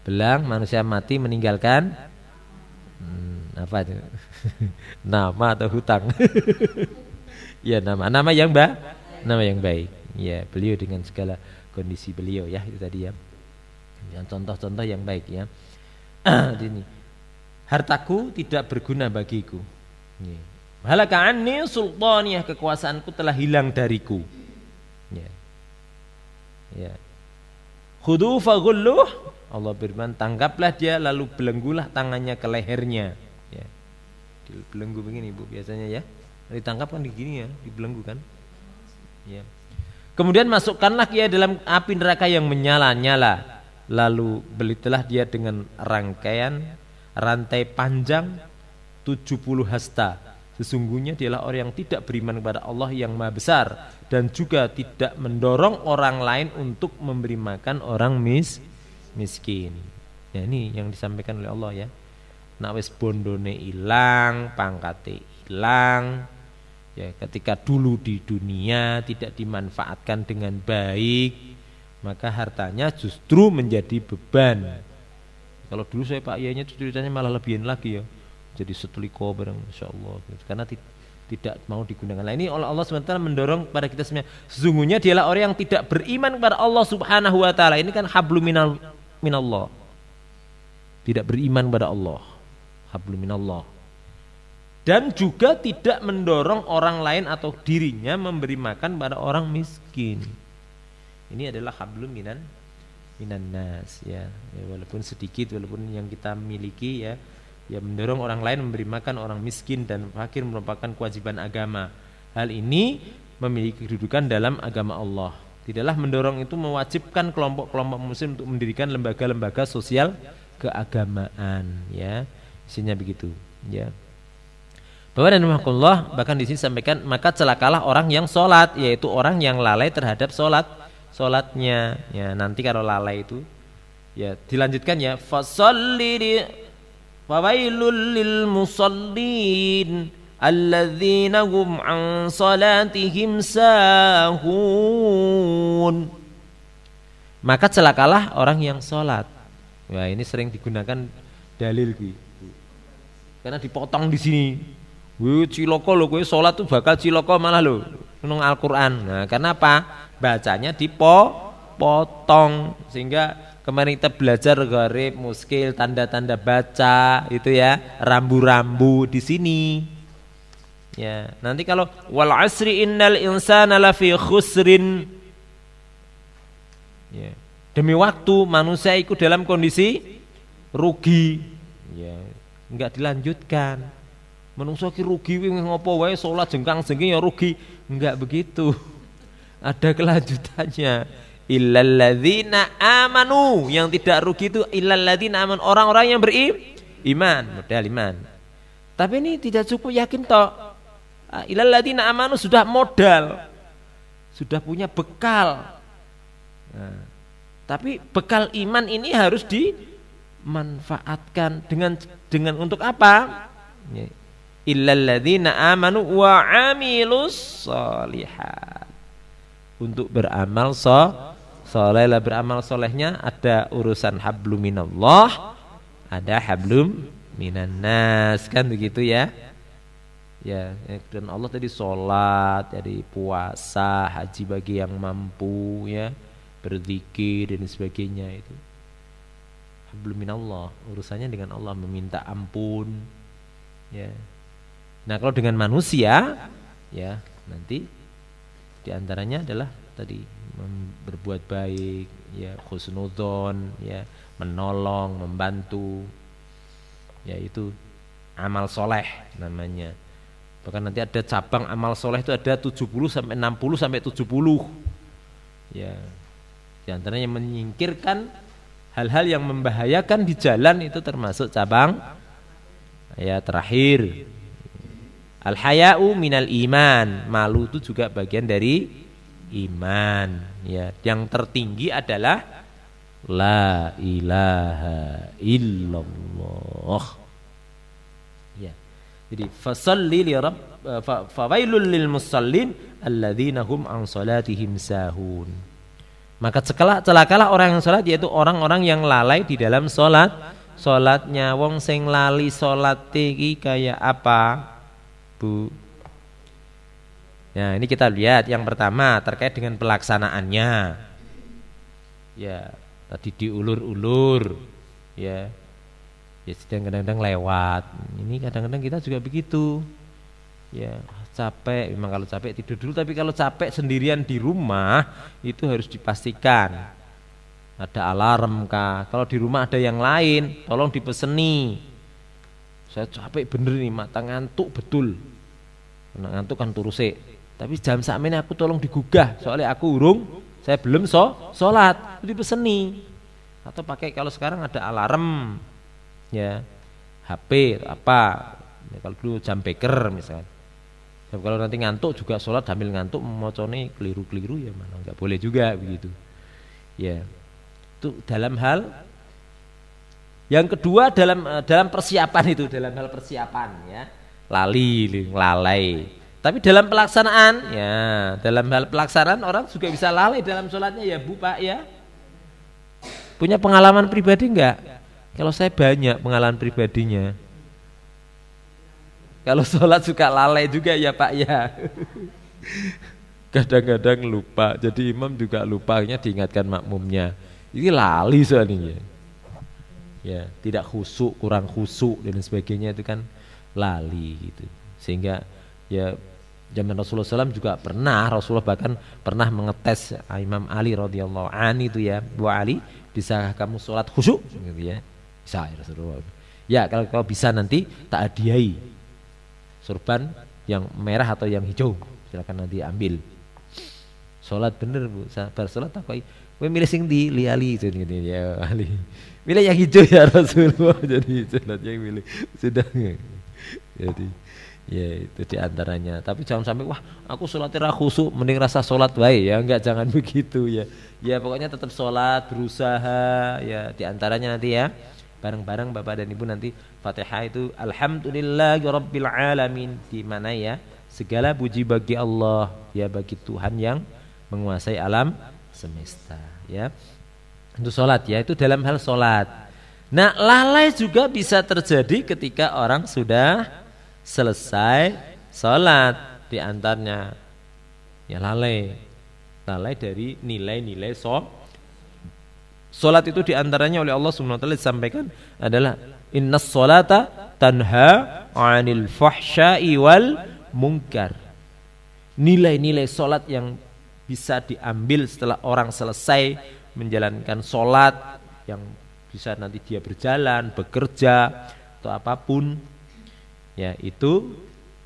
belang, manusia mati meninggalkan apa itu nama atau hutang. Ya nama yang baik ya, beliau dengan segala kondisi beliau ya, itu tadi ya, yang contoh-contoh yang baik ya. Ini hartaku tidak berguna bagiku. Halaka anni sultaniyah, kekuasaanku telah hilang dariku. Ya. Khudu faghulluh, Allah berfirman tangkaplah dia lalu belenggulah tangannya ke lehernya. Ya. Belenggu begini Bu biasanya ya. Ditangkap kan di gini ya, dibelenggu kan. Ya. Kemudian masukkanlah dia dalam api neraka yang menyala-nyala. Lalu belitlah dia dengan rangkaian rantai panjang 70 hasta. Sesungguhnya dialah orang yang tidak beriman kepada Allah yang Maha Besar dan juga tidak mendorong orang lain untuk memberi makan orang miskin. Ya, ini yang disampaikan oleh Allah ya. Nak wis bondone ilang, pangkate ilang. Ya, ketika dulu di dunia tidak dimanfaatkan dengan baik, maka hartanya justru menjadi beban. Kalau dulu saya Pak Iyanya ceritanya malah lebihin lagi ya. Jadi seteliko bareng insyaallah karena tidak mau digunakan. Nah, ini Allah SWT mendorong pada kita semua. Sesungguhnya dialah orang yang tidak beriman kepada Allah Subhanahu wa taala. Ini kan hablum minallah. Tidak beriman kepada Allah. Hablum minallah. Dan juga tidak mendorong orang lain atau dirinya memberi makan pada orang miskin. Ini adalah hablum minan nas ya. Walaupun sedikit, walaupun yang kita miliki ya. Ya, mendorong orang lain memberi makan orang miskin dan fakir merupakan kewajiban agama. Hal ini memiliki kedudukan dalam agama Allah. Tidaklah mendorong itu mewajibkan kelompok-kelompok muslim untuk mendirikan lembaga-lembaga sosial keagamaan ya. Isinya begitu ya. Bapak dan Rahmatullah, bahkan di sini sampaikan maka celakalah orang yang sholat, yaitu orang yang lalai terhadap sholatnya. Ya, nanti kalau lalai itu ya dilanjutkan ya fasalli fawailul lil musallin alladzina hum an salatihim sahun. Maka celakalah orang yang sholat. Wah, ini sering digunakan dalil gitu. Karena dipotong di sini. Wih, ciloko lo, kowe sholat tuh bakal ciloko malah lo. Nang Al-Qur'an. Nah, karena apa? Bacanya dipotong sehingga kemarin kita belajar gharib, muskil, tanda-tanda baca itu ya, rambu-rambu di sini. Ya, nanti kalau wal asri innal insana lafi khusrin. Ya. Demi waktu manusia ikut dalam kondisi rugi. Ya, enggak dilanjutkan. Menungso ki rugi ngopo wae salat jengkang-jengking ya rugi. Enggak begitu. Ada kelanjutannya. Illalladzina amanu, yang tidak rugi itu illalladzina amanu, orang-orang yang beriman, modal iman. Tapi ini tidak cukup yakin toh. Illalladzina amanu sudah modal, sudah punya bekal. Nah, tapi bekal iman ini harus dimanfaatkan dengan untuk apa? Illalladzina amanu wa amilus sholihat, untuk beramal soleh. Beramal solehnya ada urusan hablum minallah, ada hablum minannas, kan begitu ya. Ya, dan Allah tadi sholat, jadi puasa, haji bagi yang mampu ya, berzikir dan sebagainya itu. Hablum minallah, urusannya dengan Allah, meminta ampun. Ya. Nah, kalau dengan manusia ya, nanti di antaranya adalah tadi berbuat baik, ya, husnudzon, ya, menolong, membantu, ya, itu amal soleh namanya. Bahkan nanti ada cabang amal soleh itu ada 70 sampai 60 sampai 70. Ya, di antaranya menyingkirkan hal-hal yang membahayakan di jalan itu termasuk cabang ya terakhir. Al-haya'u minal iman, malu itu juga bagian dari iman ya. Yang tertinggi adalah la ilaha illallah ya. Jadi fasalli li rabb fawailul lil musallin alladzina hum an salatihim sahun. Maka celakalah orang yang salat, yaitu orang-orang yang lalai di dalam salat. Salatnya wong sing lali salat iki kayak apa, Bu? Nah, ini kita lihat yang pertama terkait dengan pelaksanaannya. Ya, tadi diulur-ulur. Ya. Ya, sedang kadang-kadang lewat. Ini kadang-kadang kita juga begitu. Ya, capek. Memang kalau capek tidur dulu, tapi kalau capek sendirian di rumah itu harus dipastikan ada alarm kah. Kalau di rumah ada yang lain, tolong dipeseni. Saya capek bener nih, mata ngantuk betul. Nek ngantuk kan turu sik. Tapi jam sakmene aku tolong digugah soalnya aku saya belum sholat, itu dipeseni. Atau pakai kalau sekarang ada alarm ya, HP atau apa ya, kalau dulu jam beker misalkan. Dan kalau nanti ngantuk juga sholat sambil ngantuk mocone keliru-keliru ya mana nggak boleh juga begitu ya. Itu dalam hal yang kedua dalam persiapan itu, dalam hal persiapan ya, lalai. Tapi dalam pelaksanaan ya, dalam hal pelaksanaan orang juga bisa lalai dalam sholatnya ya Bu Pak ya. Punya pengalaman pribadi enggak? Kalau saya banyak pengalaman pribadinya. Kalau sholat suka lalai juga ya Pak ya. Kadang-kadang lupa, jadi imam juga lupa, akhirnya diingatkan makmumnya. Ini lali soalnya. Ya, tidak khusyuk, kurang khusyuk dan sebagainya itu kan lali gitu. Sehingga ya zaman Rasulullah SAW juga Rasulullah bahkan pernah mengetes Imam Ali radhiyallahu anhu itu ya, Bu Ali, bisa kamu sholat khusyuk gitu ya? Bisa ya Rasulullah. Ya kalau bisa nanti tak hadiahi sorban yang merah atau yang hijau, silakan nanti ambil. Sholat bener Bu, sabar sholat apa? Kowe milih sing di liali itu gitu ya Ali. Milih yang hijau ya Rasulullah, jadi sholat yang milih sudah. Jadi ya itu diantaranya. Tapi jangan sampai wah aku sholatnya khusyuk, mending rasa sholat wae ya, enggak, jangan begitu ya. Ya pokoknya tetap sholat, berusaha ya, diantaranya nanti ya bareng-bareng Bapak dan Ibu nanti Fatihah itu alhamdulillahirabbil alamin, di mana ya segala puji bagi Allah ya, bagi Tuhan yang menguasai alam semesta ya. Untuk sholat ya, itu dalam hal sholat. Nah lalai juga bisa terjadi ketika orang sudah selesai sholat, di antaranya ya lalai dari nilai-nilai sholat itu diantaranya oleh Allah Subhanahu wa taala disampaikan adalah innas sholata tanha 'anil fahsya'i wal munkar. Nilai-nilai sholat yang bisa diambil setelah orang selesai menjalankan sholat, yang bisa nanti dia berjalan, bekerja atau apapun ya, itu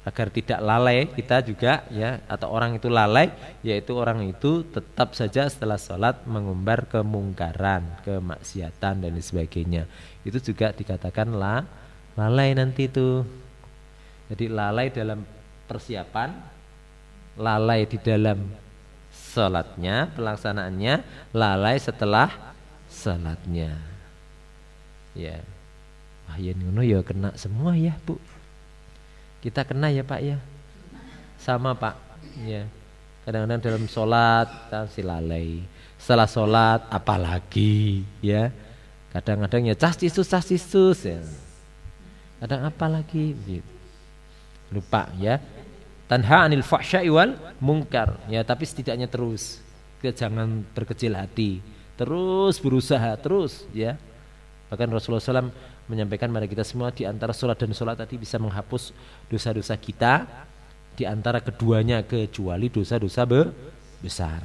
agar tidak lalai kita juga ya, atau orang itu lalai, yaitu orang itu tetap saja setelah sholat mengumbar kemungkaran, kemaksiatan dan sebagainya. Itu juga dikatakan lalai nanti itu. Jadi lalai dalam persiapan, lalai di dalam sholatnya, pelaksanaannya, lalai setelah sholatnya. Ya, wah ya ngono ya kena semua ya Bu. Kita kena ya Pak ya, sama Pak ya. Kadang-kadang dalam sholat kita masih lalai, setelah sholat apalagi ya. Kadang-kadang ya cas cisus ya. Kadang apalagi gitu. Lupa ya. Tanha 'anil fahsya'i wal munkar ya, tapi setidaknya terus. Kita jangan berkecil hati, terus berusaha terus ya. Bahkan Rasulullah SAW menyampaikan kepada kita semua, di antara sholat dan sholat tadi bisa menghapus dosa-dosa kita, di antara keduanya kecuali dosa-dosa besar.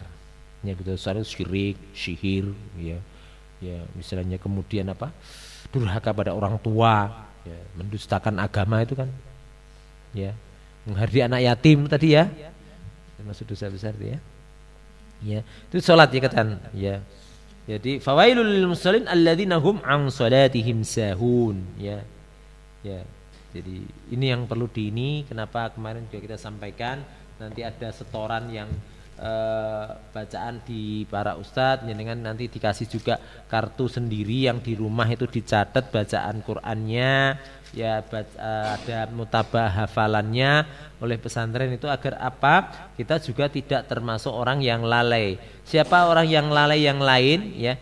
Ya, dosa syirik, sihir, ya, misalnya kemudian apa, durhaka pada orang tua, ya, mendustakan agama itu kan, ya, menghardi anak yatim tadi ya, termasuk dosa besar ya. Ya, itu sholat ya katakan, ya. Jadi fawailul lil musallin alladzina hum an salatihim sahun ya. Ya. Jadi ini yang perlu kenapa kemarin juga kita sampaikan nanti ada setoran yang bacaan di para ustadz, dengan nanti dikasih juga kartu sendiri yang di rumah itu dicatat bacaan Qur'annya ya, ada mutabah hafalannya oleh pesantren itu, agar apa, kita juga tidak termasuk orang yang lalai. Siapa orang yang lalai yang lain ya,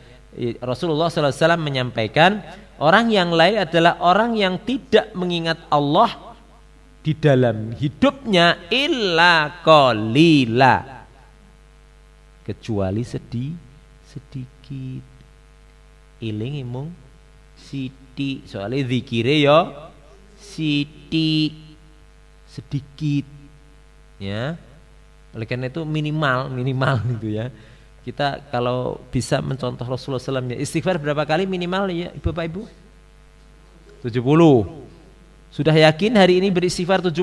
Rasulullah SAW menyampaikan orang yang lalai adalah orang yang tidak mengingat Allah di dalam hidupnya illa qalila, kecuali sedikit. Iling mung siti, soalnya zikire yo siti, sedikit ya. Oleh karena itu minimal gitu ya. Kita kalau bisa mencontoh Rasulullah SAW ya, istighfar berapa kali minimal ya Bapak Ibu? 70. Sudah yakin hari ini beristighfar 70?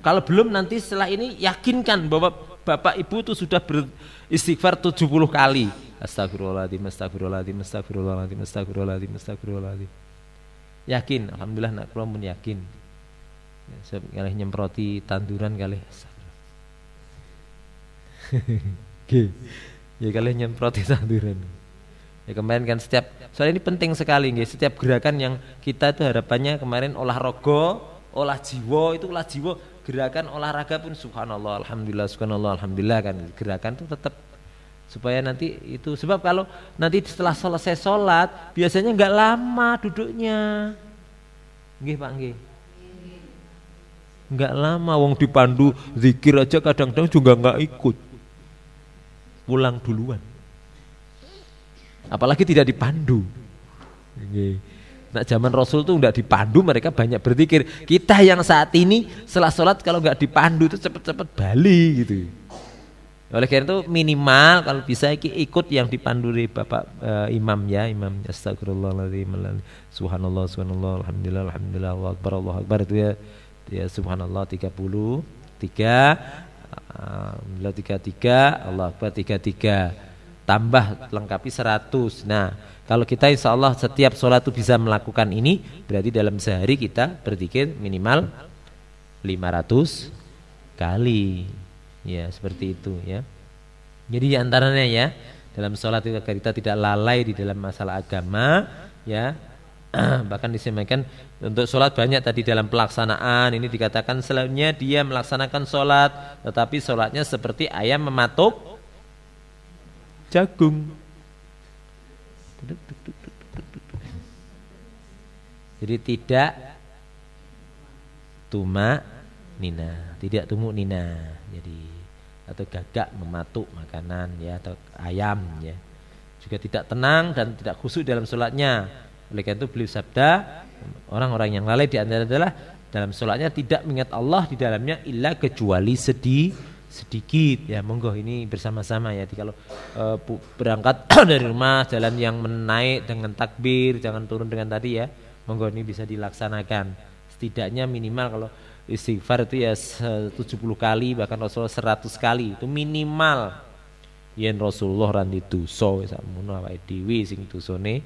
Kalau belum nanti setelah ini yakinkan bahwa bapak ibu itu sudah beristighfar 70 kali. Astagfirullahaladzim, astagfirullahaladzim, astagfirullahaladzim, astagfirullahaladzim, astagfirullahaladzim. Yakin, alhamdulillah nak kula pun yakin. Ya, saya kali nyemproti tanduran kali. Oke. Ya kali nyemproti tanduran. Ya kemarin kan soal ini penting sekali nggih, setiap gerakan yang kita itu harapannya kemarin olahraga, olah jiwa itu olah jiwa, gerakan olahraga pun subhanallah alhamdulillah subhanallah alhamdulillah kan gerakan itu tetap supaya nanti itu sebab kalau nanti setelah selesai sholat biasanya nggak lama duduknya. Nggih Pak nggih. Nggak lama wong dipandu zikir aja kadang-kadang juga nggak ikut. Pulang duluan. Apalagi tidak dipandu. Nah zaman Rasul tuh nggak dipandu mereka banyak berzikir. Kita yang saat ini setelah sholat kalau nggak dipandu itu cepet-cepet balik gitu. Oleh karena itu minimal kalau bisa ikut yang dipandu dari bapak imam ya, imam astagfirullahaladzim, subhanallah, subhanallah, alhamdulillah, alhamdulillah, Allahu akbar itu ya subhanallah 33, alhamdulillah 33, Allah akbar 33. Tambah lengkapi 100. Nah kalau kita insya Allah setiap sholat itu bisa melakukan ini, berarti dalam sehari kita berzikir minimal 500 kali. Ya seperti itu ya. Jadi diantaranya ya dalam sholat itu agar kita tidak lalai di dalam masalah agama ya. Bahkan disampaikan untuk sholat banyak tadi dalam pelaksanaan ini dikatakan selainnya dia melaksanakan sholat, tetapi sholatnya seperti ayam mematuk jagung. Jadi tidak nina, tidak tumuk nina. Jadi atau gagak mematuk makanan ya atau ayam ya. Juga tidak tenang dan tidak khusyuk dalam sholatnya. Oleh karena itu beliau sabda orang-orang yang lalai di antara adalah dalam sholatnya tidak mengingat Allah di dalamnya illa kecuali sedikit ya. Monggo ini bersama-sama ya. Jadi kalau berangkat dari rumah jalan yang menaik dengan takbir, jangan turun dengan tadi ya. Monggo ini bisa dilaksanakan. Setidaknya minimal kalau istighfar itu ya 70 kali bahkan Rasulullah 100 kali itu minimal. Yen Rasulullah ran dosa sakmono awake dhewe sing dosane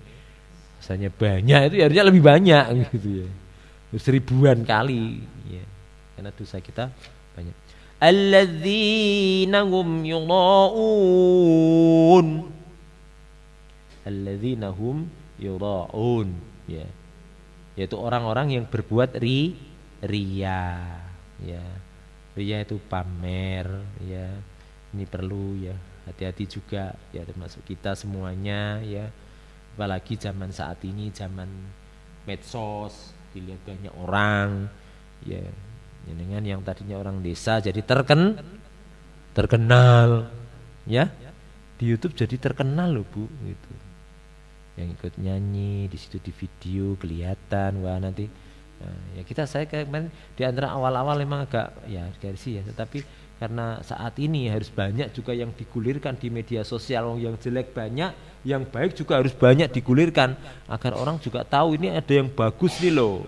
rasanya banyak itu harusnya lebih banyak gitu ya. Seribuan kali ya. Karena dosa kita banyak. Alladzina hum yura'un. Alladzina hum yura'un ya. Yaitu orang-orang yang berbuat riya ya. Riya itu pamer ya. Ini perlu ya hati-hati juga ya termasuk kita semuanya ya. Apalagi zaman saat ini zaman medsos dilihat banyak orang ya. Dengan yang tadinya orang desa jadi terkenal ya. Di YouTube jadi terkenal loh Bu gitu. Yang ikut nyanyi di situ di video kelihatan wah nanti ya saya kemarin di antara awal-awal memang agak ya sih ya tetapi karena saat ini harus banyak juga yang digulirkan di media sosial yang jelek banyak yang baik juga harus banyak digulirkan agar orang juga tahu ini ada yang bagus nih loh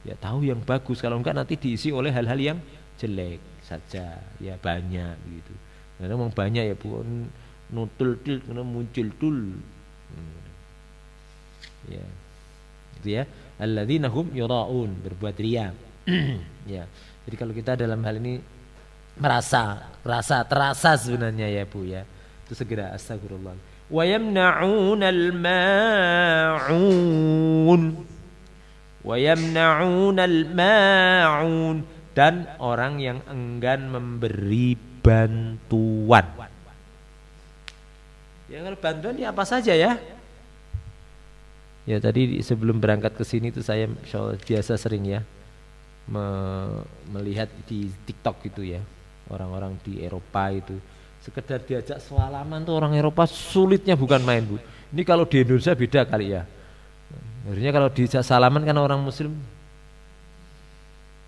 ya tahu yang bagus kalau enggak nanti diisi oleh hal-hal yang jelek saja ya banyak gitu karena memang banyak ya Bu nutul tul karena muncul tul ya itu ya alladzina hum yura'un berbuat riya ya jadi kalau kita dalam hal ini terasa sebenarnya ya Bu ya itu segera astagfirullah wa yamna'unal ma'un dan orang yang enggan memberi bantuan ya kalau bantuan ya apa saja ya tadi sebelum berangkat ke sini itu saya biasa sering ya melihat di TikTok gitu ya orang-orang di Eropa itu sekedar diajak salaman tuh orang Eropa sulitnya bukan main Bu. Ini kalau di Indonesia beda kali ya. Harusnya kalau diajak salaman kan orang Muslim.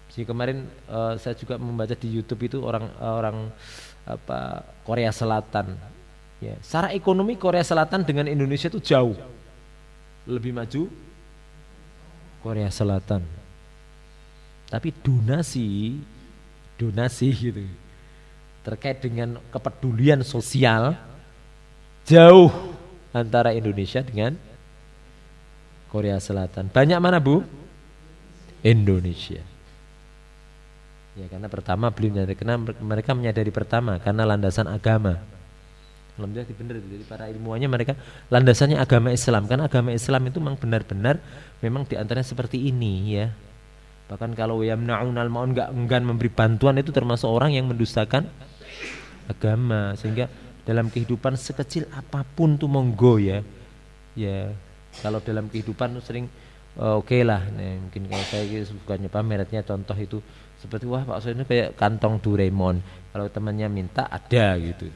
Si kemarin saya juga membaca di YouTube itu orang Korea Selatan. Ya, secara ekonomi Korea Selatan dengan Indonesia itu jauh lebih maju Korea Selatan. Tapi donasi donasi gitu. Terkait dengan kepedulian sosial jauh antara Indonesia dengan Korea Selatan. Banyak mana Bu? Indonesia. Ya karena pertama belum menyadari, karena mereka menyadari pertama karena landasan agama. Alhamdulillah benar itu. Jadi para ilmuwannya mereka landasannya agama Islam. Karena agama Islam itu memang benar-benar memang diantaranya seperti ini ya. Bahkan kalau yamna'unal ma'un enggak enggan memberi bantuan itu termasuk orang yang mendustakan agama. Sehingga dalam kehidupan sekecil apapun tuh monggo ya. Ya kalau dalam kehidupan tuh sering oke lah. Nah, mungkin kalau saya suka nyoba mereknya contoh itu seperti wah Pak Soe ini kayak kantong Doraemon. Kalau temannya minta ada gitu.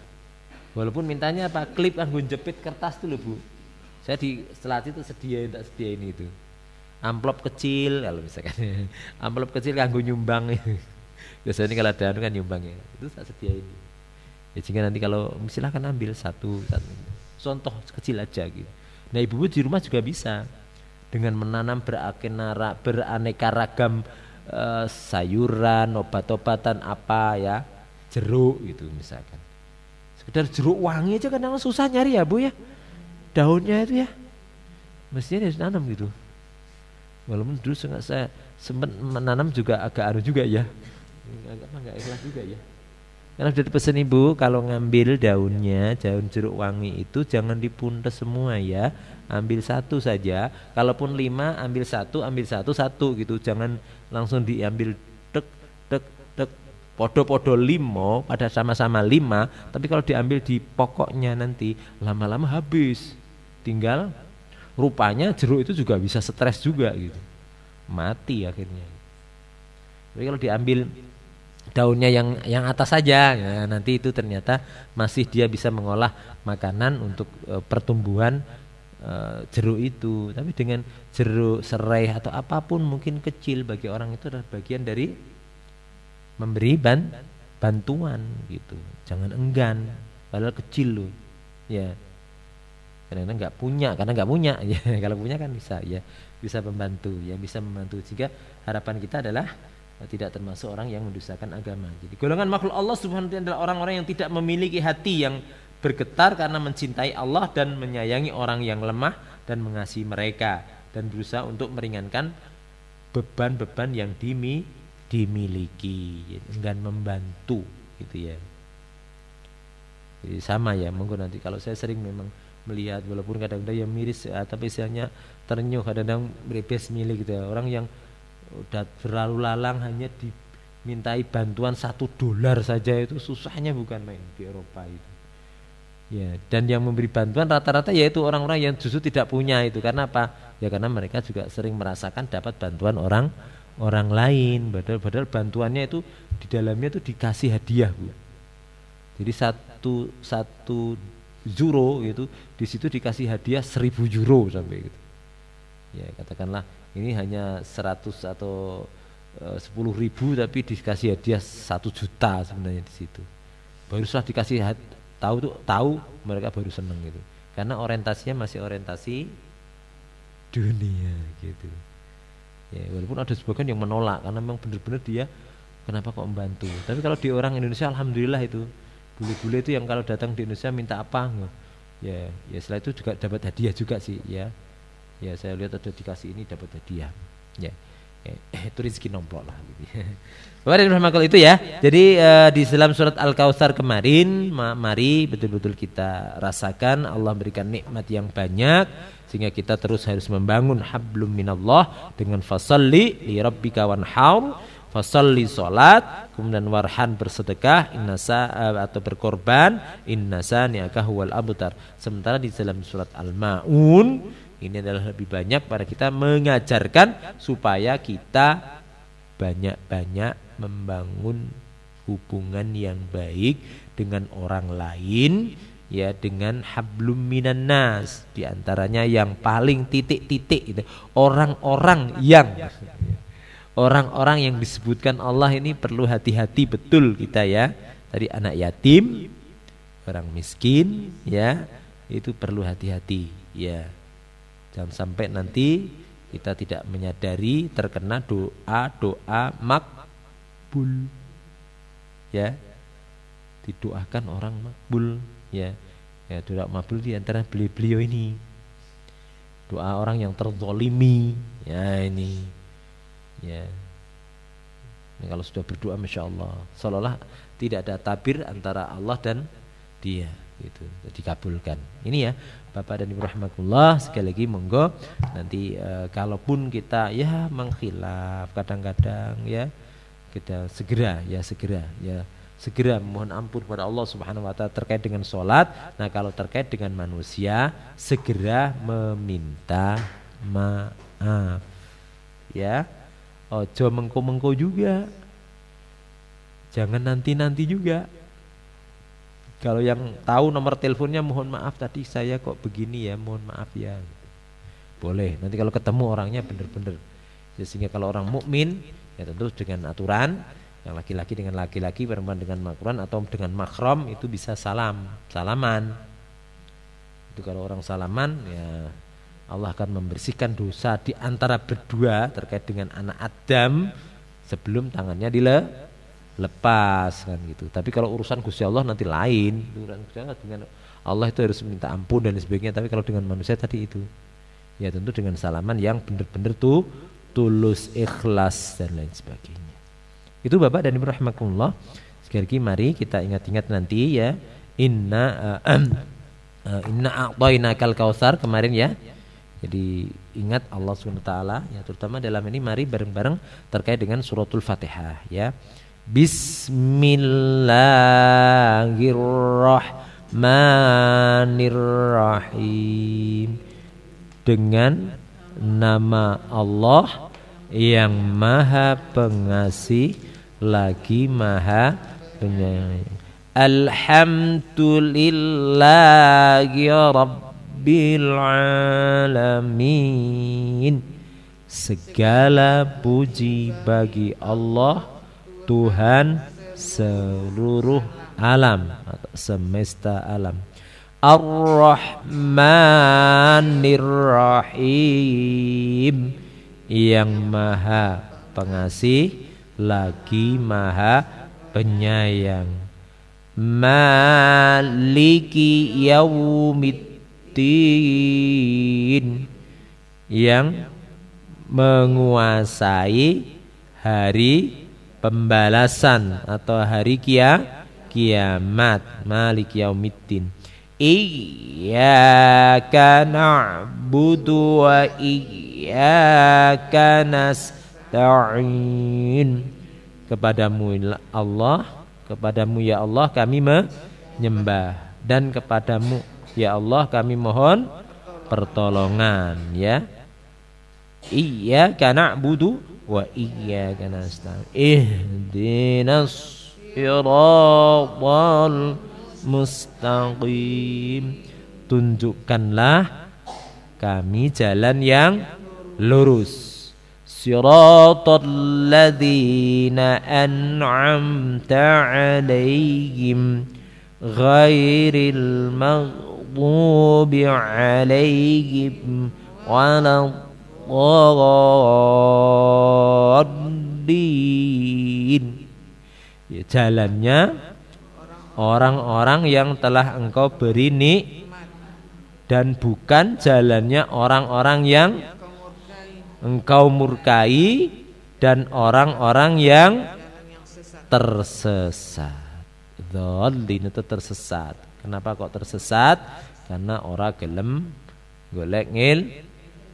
Walaupun mintanya apa klip kan jepit kertas tuh loh Bu. Saya di selat itu tak sediain itu. Amplop kecil kalau misalkan amplop kecil kanggo nyumbang itu. Biasanya kalau ada kan nyumbangnya itu tak sediain. Ya sehingga nanti kalau silakan ambil satu contoh kecil aja gitu. Nah ibu-ibu di rumah juga bisa dengan menanam beraneka ragam sayuran, obat-obatan apa ya, jeruk gitu misalkan. Sekedar jeruk wangi aja kadang susah nyari ya Bu ya. Daunnya itu ya. Mestinya harus nanam gitu. Walaupun dulu saya sempat menanam juga agak anu juga ya. Agak ikhlas juga ya. Karena sudah dipesan Ibu kalau ngambil daunnya, daun jeruk wangi itu jangan dipuntes semua ya. Ambil satu saja. Kalaupun 5 ambil satu gitu. Jangan langsung diambil tek podo-podo 5 pada sama-sama 5, tapi kalau diambil di pokoknya nanti lama-lama habis. Tinggal rupanya jeruk itu juga bisa stres juga gitu. Mati akhirnya. Tapi kalau diambil daunnya yang atas saja ya, nanti itu ternyata masih dia bisa mengolah makanan untuk pertumbuhan jeruk itu. Tapi dengan jeruk, serai atau apapun mungkin kecil bagi orang itu adalah bagian dari memberi bantuan gitu. Jangan enggan padahal kecil loh. Ya. Karena nggak punya ya. Kalau punya kan bisa ya, bisa membantu ya, bisa membantu. Jika harapan kita adalah tidak termasuk orang yang mendustakan agama. Jadi golongan makhluk Allah Subhanahu wa taala adalah orang-orang yang tidak memiliki hati yang bergetar karena mencintai Allah dan menyayangi orang yang lemah dan mengasihi mereka dan berusaha untuk meringankan beban-beban yang dimiliki, enggan membantu gitu ya. Jadi sama ya, monggo nanti kalau saya sering memang melihat walaupun kadang-kadang ya miris tapi istilahnya ternyuh kadang-kadang berebes milik gitu ya. Orang yang udah berlalu lalang hanya dimintai bantuan $1 saja itu susahnya bukan main di Eropa itu. Ya, dan yang memberi bantuan rata-rata yaitu orang-orang yang justru tidak punya itu. Karena apa? Ya karena mereka juga sering merasakan dapat bantuan orang lain, padahal bantuannya itu di dalamnya itu dikasih hadiah Bu. Jadi satu euro itu di situ dikasih hadiah 1.000 euro sampai gitu. Ya katakanlah ini hanya 100 atau 10.000 tapi dikasih hadiah 1 juta sebenarnya di situ. Baru setelah dikasih tahu mereka baru seneng gitu. Karena orientasinya masih orientasi dunia gitu. Ya, walaupun ada sebagian yang menolak karena memang benar-benar dia kenapa kok membantu. Tapi kalau di orang Indonesia alhamdulillah itu bule-bule itu yang kalau datang di Indonesia minta apa ya setelah itu juga dapat hadiah juga sih ya. Ya saya lihat ada dikasih ini dapat hadiah. Ya. Itu rezeki nomplok lah gitu. Bapak dan Ibu itu ya. Jadi di dalam surat Al-Kautsar kemarin mari betul-betul kita rasakan Allah berikan nikmat yang banyak sehingga kita terus harus membangun hablum minallah dengan fasalli li rabbika wanhar, fasalli salat, kemudian warhan bersedekah, atau berkorban, innasaniaka huwal abtar. Sementara di dalam surat Al-Maun ini adalah lebih banyak pada kita mengajarkan supaya kita banyak-banyak membangun hubungan yang baik dengan orang lain ya, dengan hablum minan nas, di antaranya yang paling titik-titik itu orang-orang yang disebutkan Allah ini perlu hati-hati betul kita ya. Tadi anak yatim, orang miskin ya, itu perlu hati-hati ya. Jangan sampai nanti kita tidak menyadari terkena doa makbul. ya didoakan orang makbul, ya doa makbul di antara beliau ini, doa orang yang terzolimi, ya ini, ya. Nah, kalau sudah berdoa, masya Allah, seolah-olah tidak ada tabir antara Allah dan dia, gitu, dikabulkan. Ini ya, Bapak dan Ibu rahimakumullah, sekali lagi monggo nanti kalaupun kita ya mengkhilaf kadang-kadang ya, kita segera mohon ampun kepada Allah Subhanahu wa taala terkait dengan sholat. Nah, kalau terkait dengan manusia, segera meminta maaf. Ya. Ojo mengko-mengko juga. Jangan nanti-nanti juga. Kalau yang tahu nomor teleponnya, mohon maaf tadi saya kok begini ya, mohon maaf ya. Boleh. Nanti kalau ketemu orangnya benar-benar. Sehingga kalau orang mukmin ya tentu dengan aturan, yang laki-laki dengan laki-laki, perempuan dengan makron atau dengan makrom itu bisa salaman. Itu kalau orang salaman ya Allah akan membersihkan dosa di antara berdua terkait dengan anak Adam sebelum tangannya dilepas kan gitu. Tapi kalau urusan Gusti Allah nanti lain. Urusan Gusti Allah dengan Allah itu harus minta ampun dan sebagainya. Tapi kalau dengan manusia tadi itu ya tentu dengan salaman yang benar-benar tuh tulus, ikhlas dan lain sebagainya. Itu Bapak dan Ibu rahimakumullah. Sekali lagi mari kita ingat-ingat nanti ya. Inna a'tainakal kautsar kemarin ya. Jadi ingat Allah SWT ya, terutama dalam ini mari bareng-bareng terkait dengan suratul Fatihah ya. Bismillahirrahmanirrahim. Dengan nama Allah yang Maha Pengasih lagi Maha Penyayang. Alhamdulillahi Rabbil alamin. Segala puji bagi Allah, Tuhan seluruh alam atau semesta alam. Ar-Rahmanir-Rahim, yang Maha Pengasih lagi Maha Penyayang. Maliki yaumiddin, yang menguasai hari pembalasan atau hari kiamat. Maliki yaumiddin. Iyyaka na'budu wa iyyaka nasta'in. Kepadamu Allah, kepadamu ya Allah kami menyembah, dan kepadamu ya Allah kami mohon pertolongan ya. Iyyaka na'budu wa iyyaka nasta'in. Ihdinas siratal mustaqim. Tunjukkanlah kami jalan yang lurus. Siratal ladzina an'amta 'alaihim ghairil maghdubi 'alaihim waladdallin. Ya, jalannya orang-orang yang telah engkau beri nikmat, dan bukan jalannya orang-orang yang engkau murkai dan orang-orang yang tersesat. Dzallin itu tersesat. Kenapa kok tersesat? Karena orang gelem golek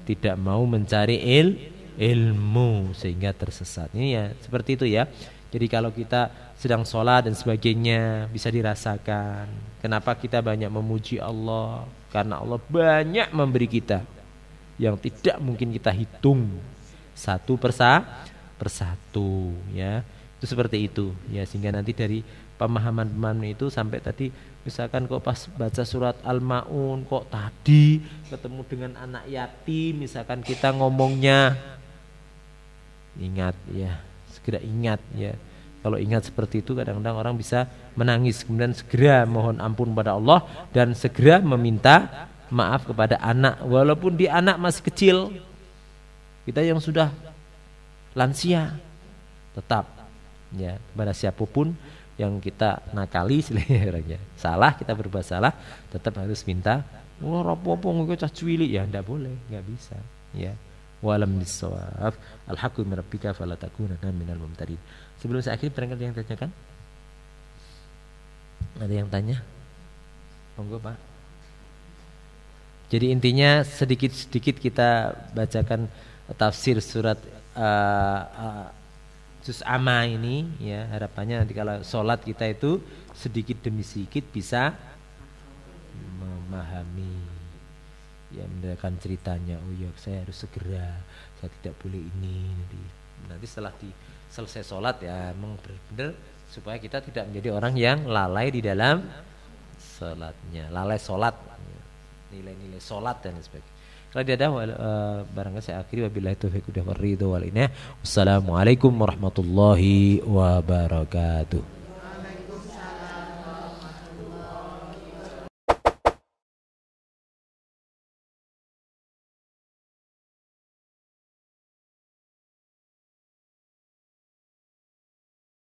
tidak mau mencari ilmu sehingga tersesat. Ini ya seperti itu ya. Jadi kalau kita sedang sholat dan sebagainya bisa dirasakan. Kenapa kita banyak memuji Allah? Karena Allah banyak memberi kita yang tidak mungkin kita hitung satu persatu ya. Itu seperti itu ya, sehingga nanti dari pemahaman itu sampai tadi misalkan kok pas baca surat Al-Maun kok tadi ketemu dengan anak yatim, misalkan kita ngomongnya ingat ya, segera ingat ya. Kalau ingat seperti itu kadang-kadang orang bisa menangis, kemudian segera mohon ampun pada Allah dan segera meminta maaf kepada anak, walaupun di anak masih kecil. Kita yang sudah lansia tetap ya, kepada siapapun yang kita nakali sebenarnya. Salah, kita berbuat salah, tetap harus minta, wah rapopo engko cah cuwili ya ndak boleh, nggak bisa, ya. Walam bisawab, al-haqqu min rabbika fala takunanna minal mumtarin. Sebelum saya akhiri barangkali yang tanyakan? Ada yang tanya? Monggo, Pak. Jadi intinya sedikit-sedikit kita bacakan tafsir surat juz amma ini, ya, harapannya nanti kalau sholat kita itu sedikit demi sedikit bisa memahami, ya, mendengarkan ceritanya. Oh ya, saya harus segera, saya tidak boleh ini. Nanti setelah selesai sholat, ya, memang benar-benar supaya kita tidak menjadi orang yang lalai di dalam sholatnya, lalai sholat, nilai-nilai sholat dan sebagainya. Kalau tidak ada barangkali saya akhiri, wabillahi taufiq wal hidayah. Wassalamualaikum warahmatullahi wabarakatuh.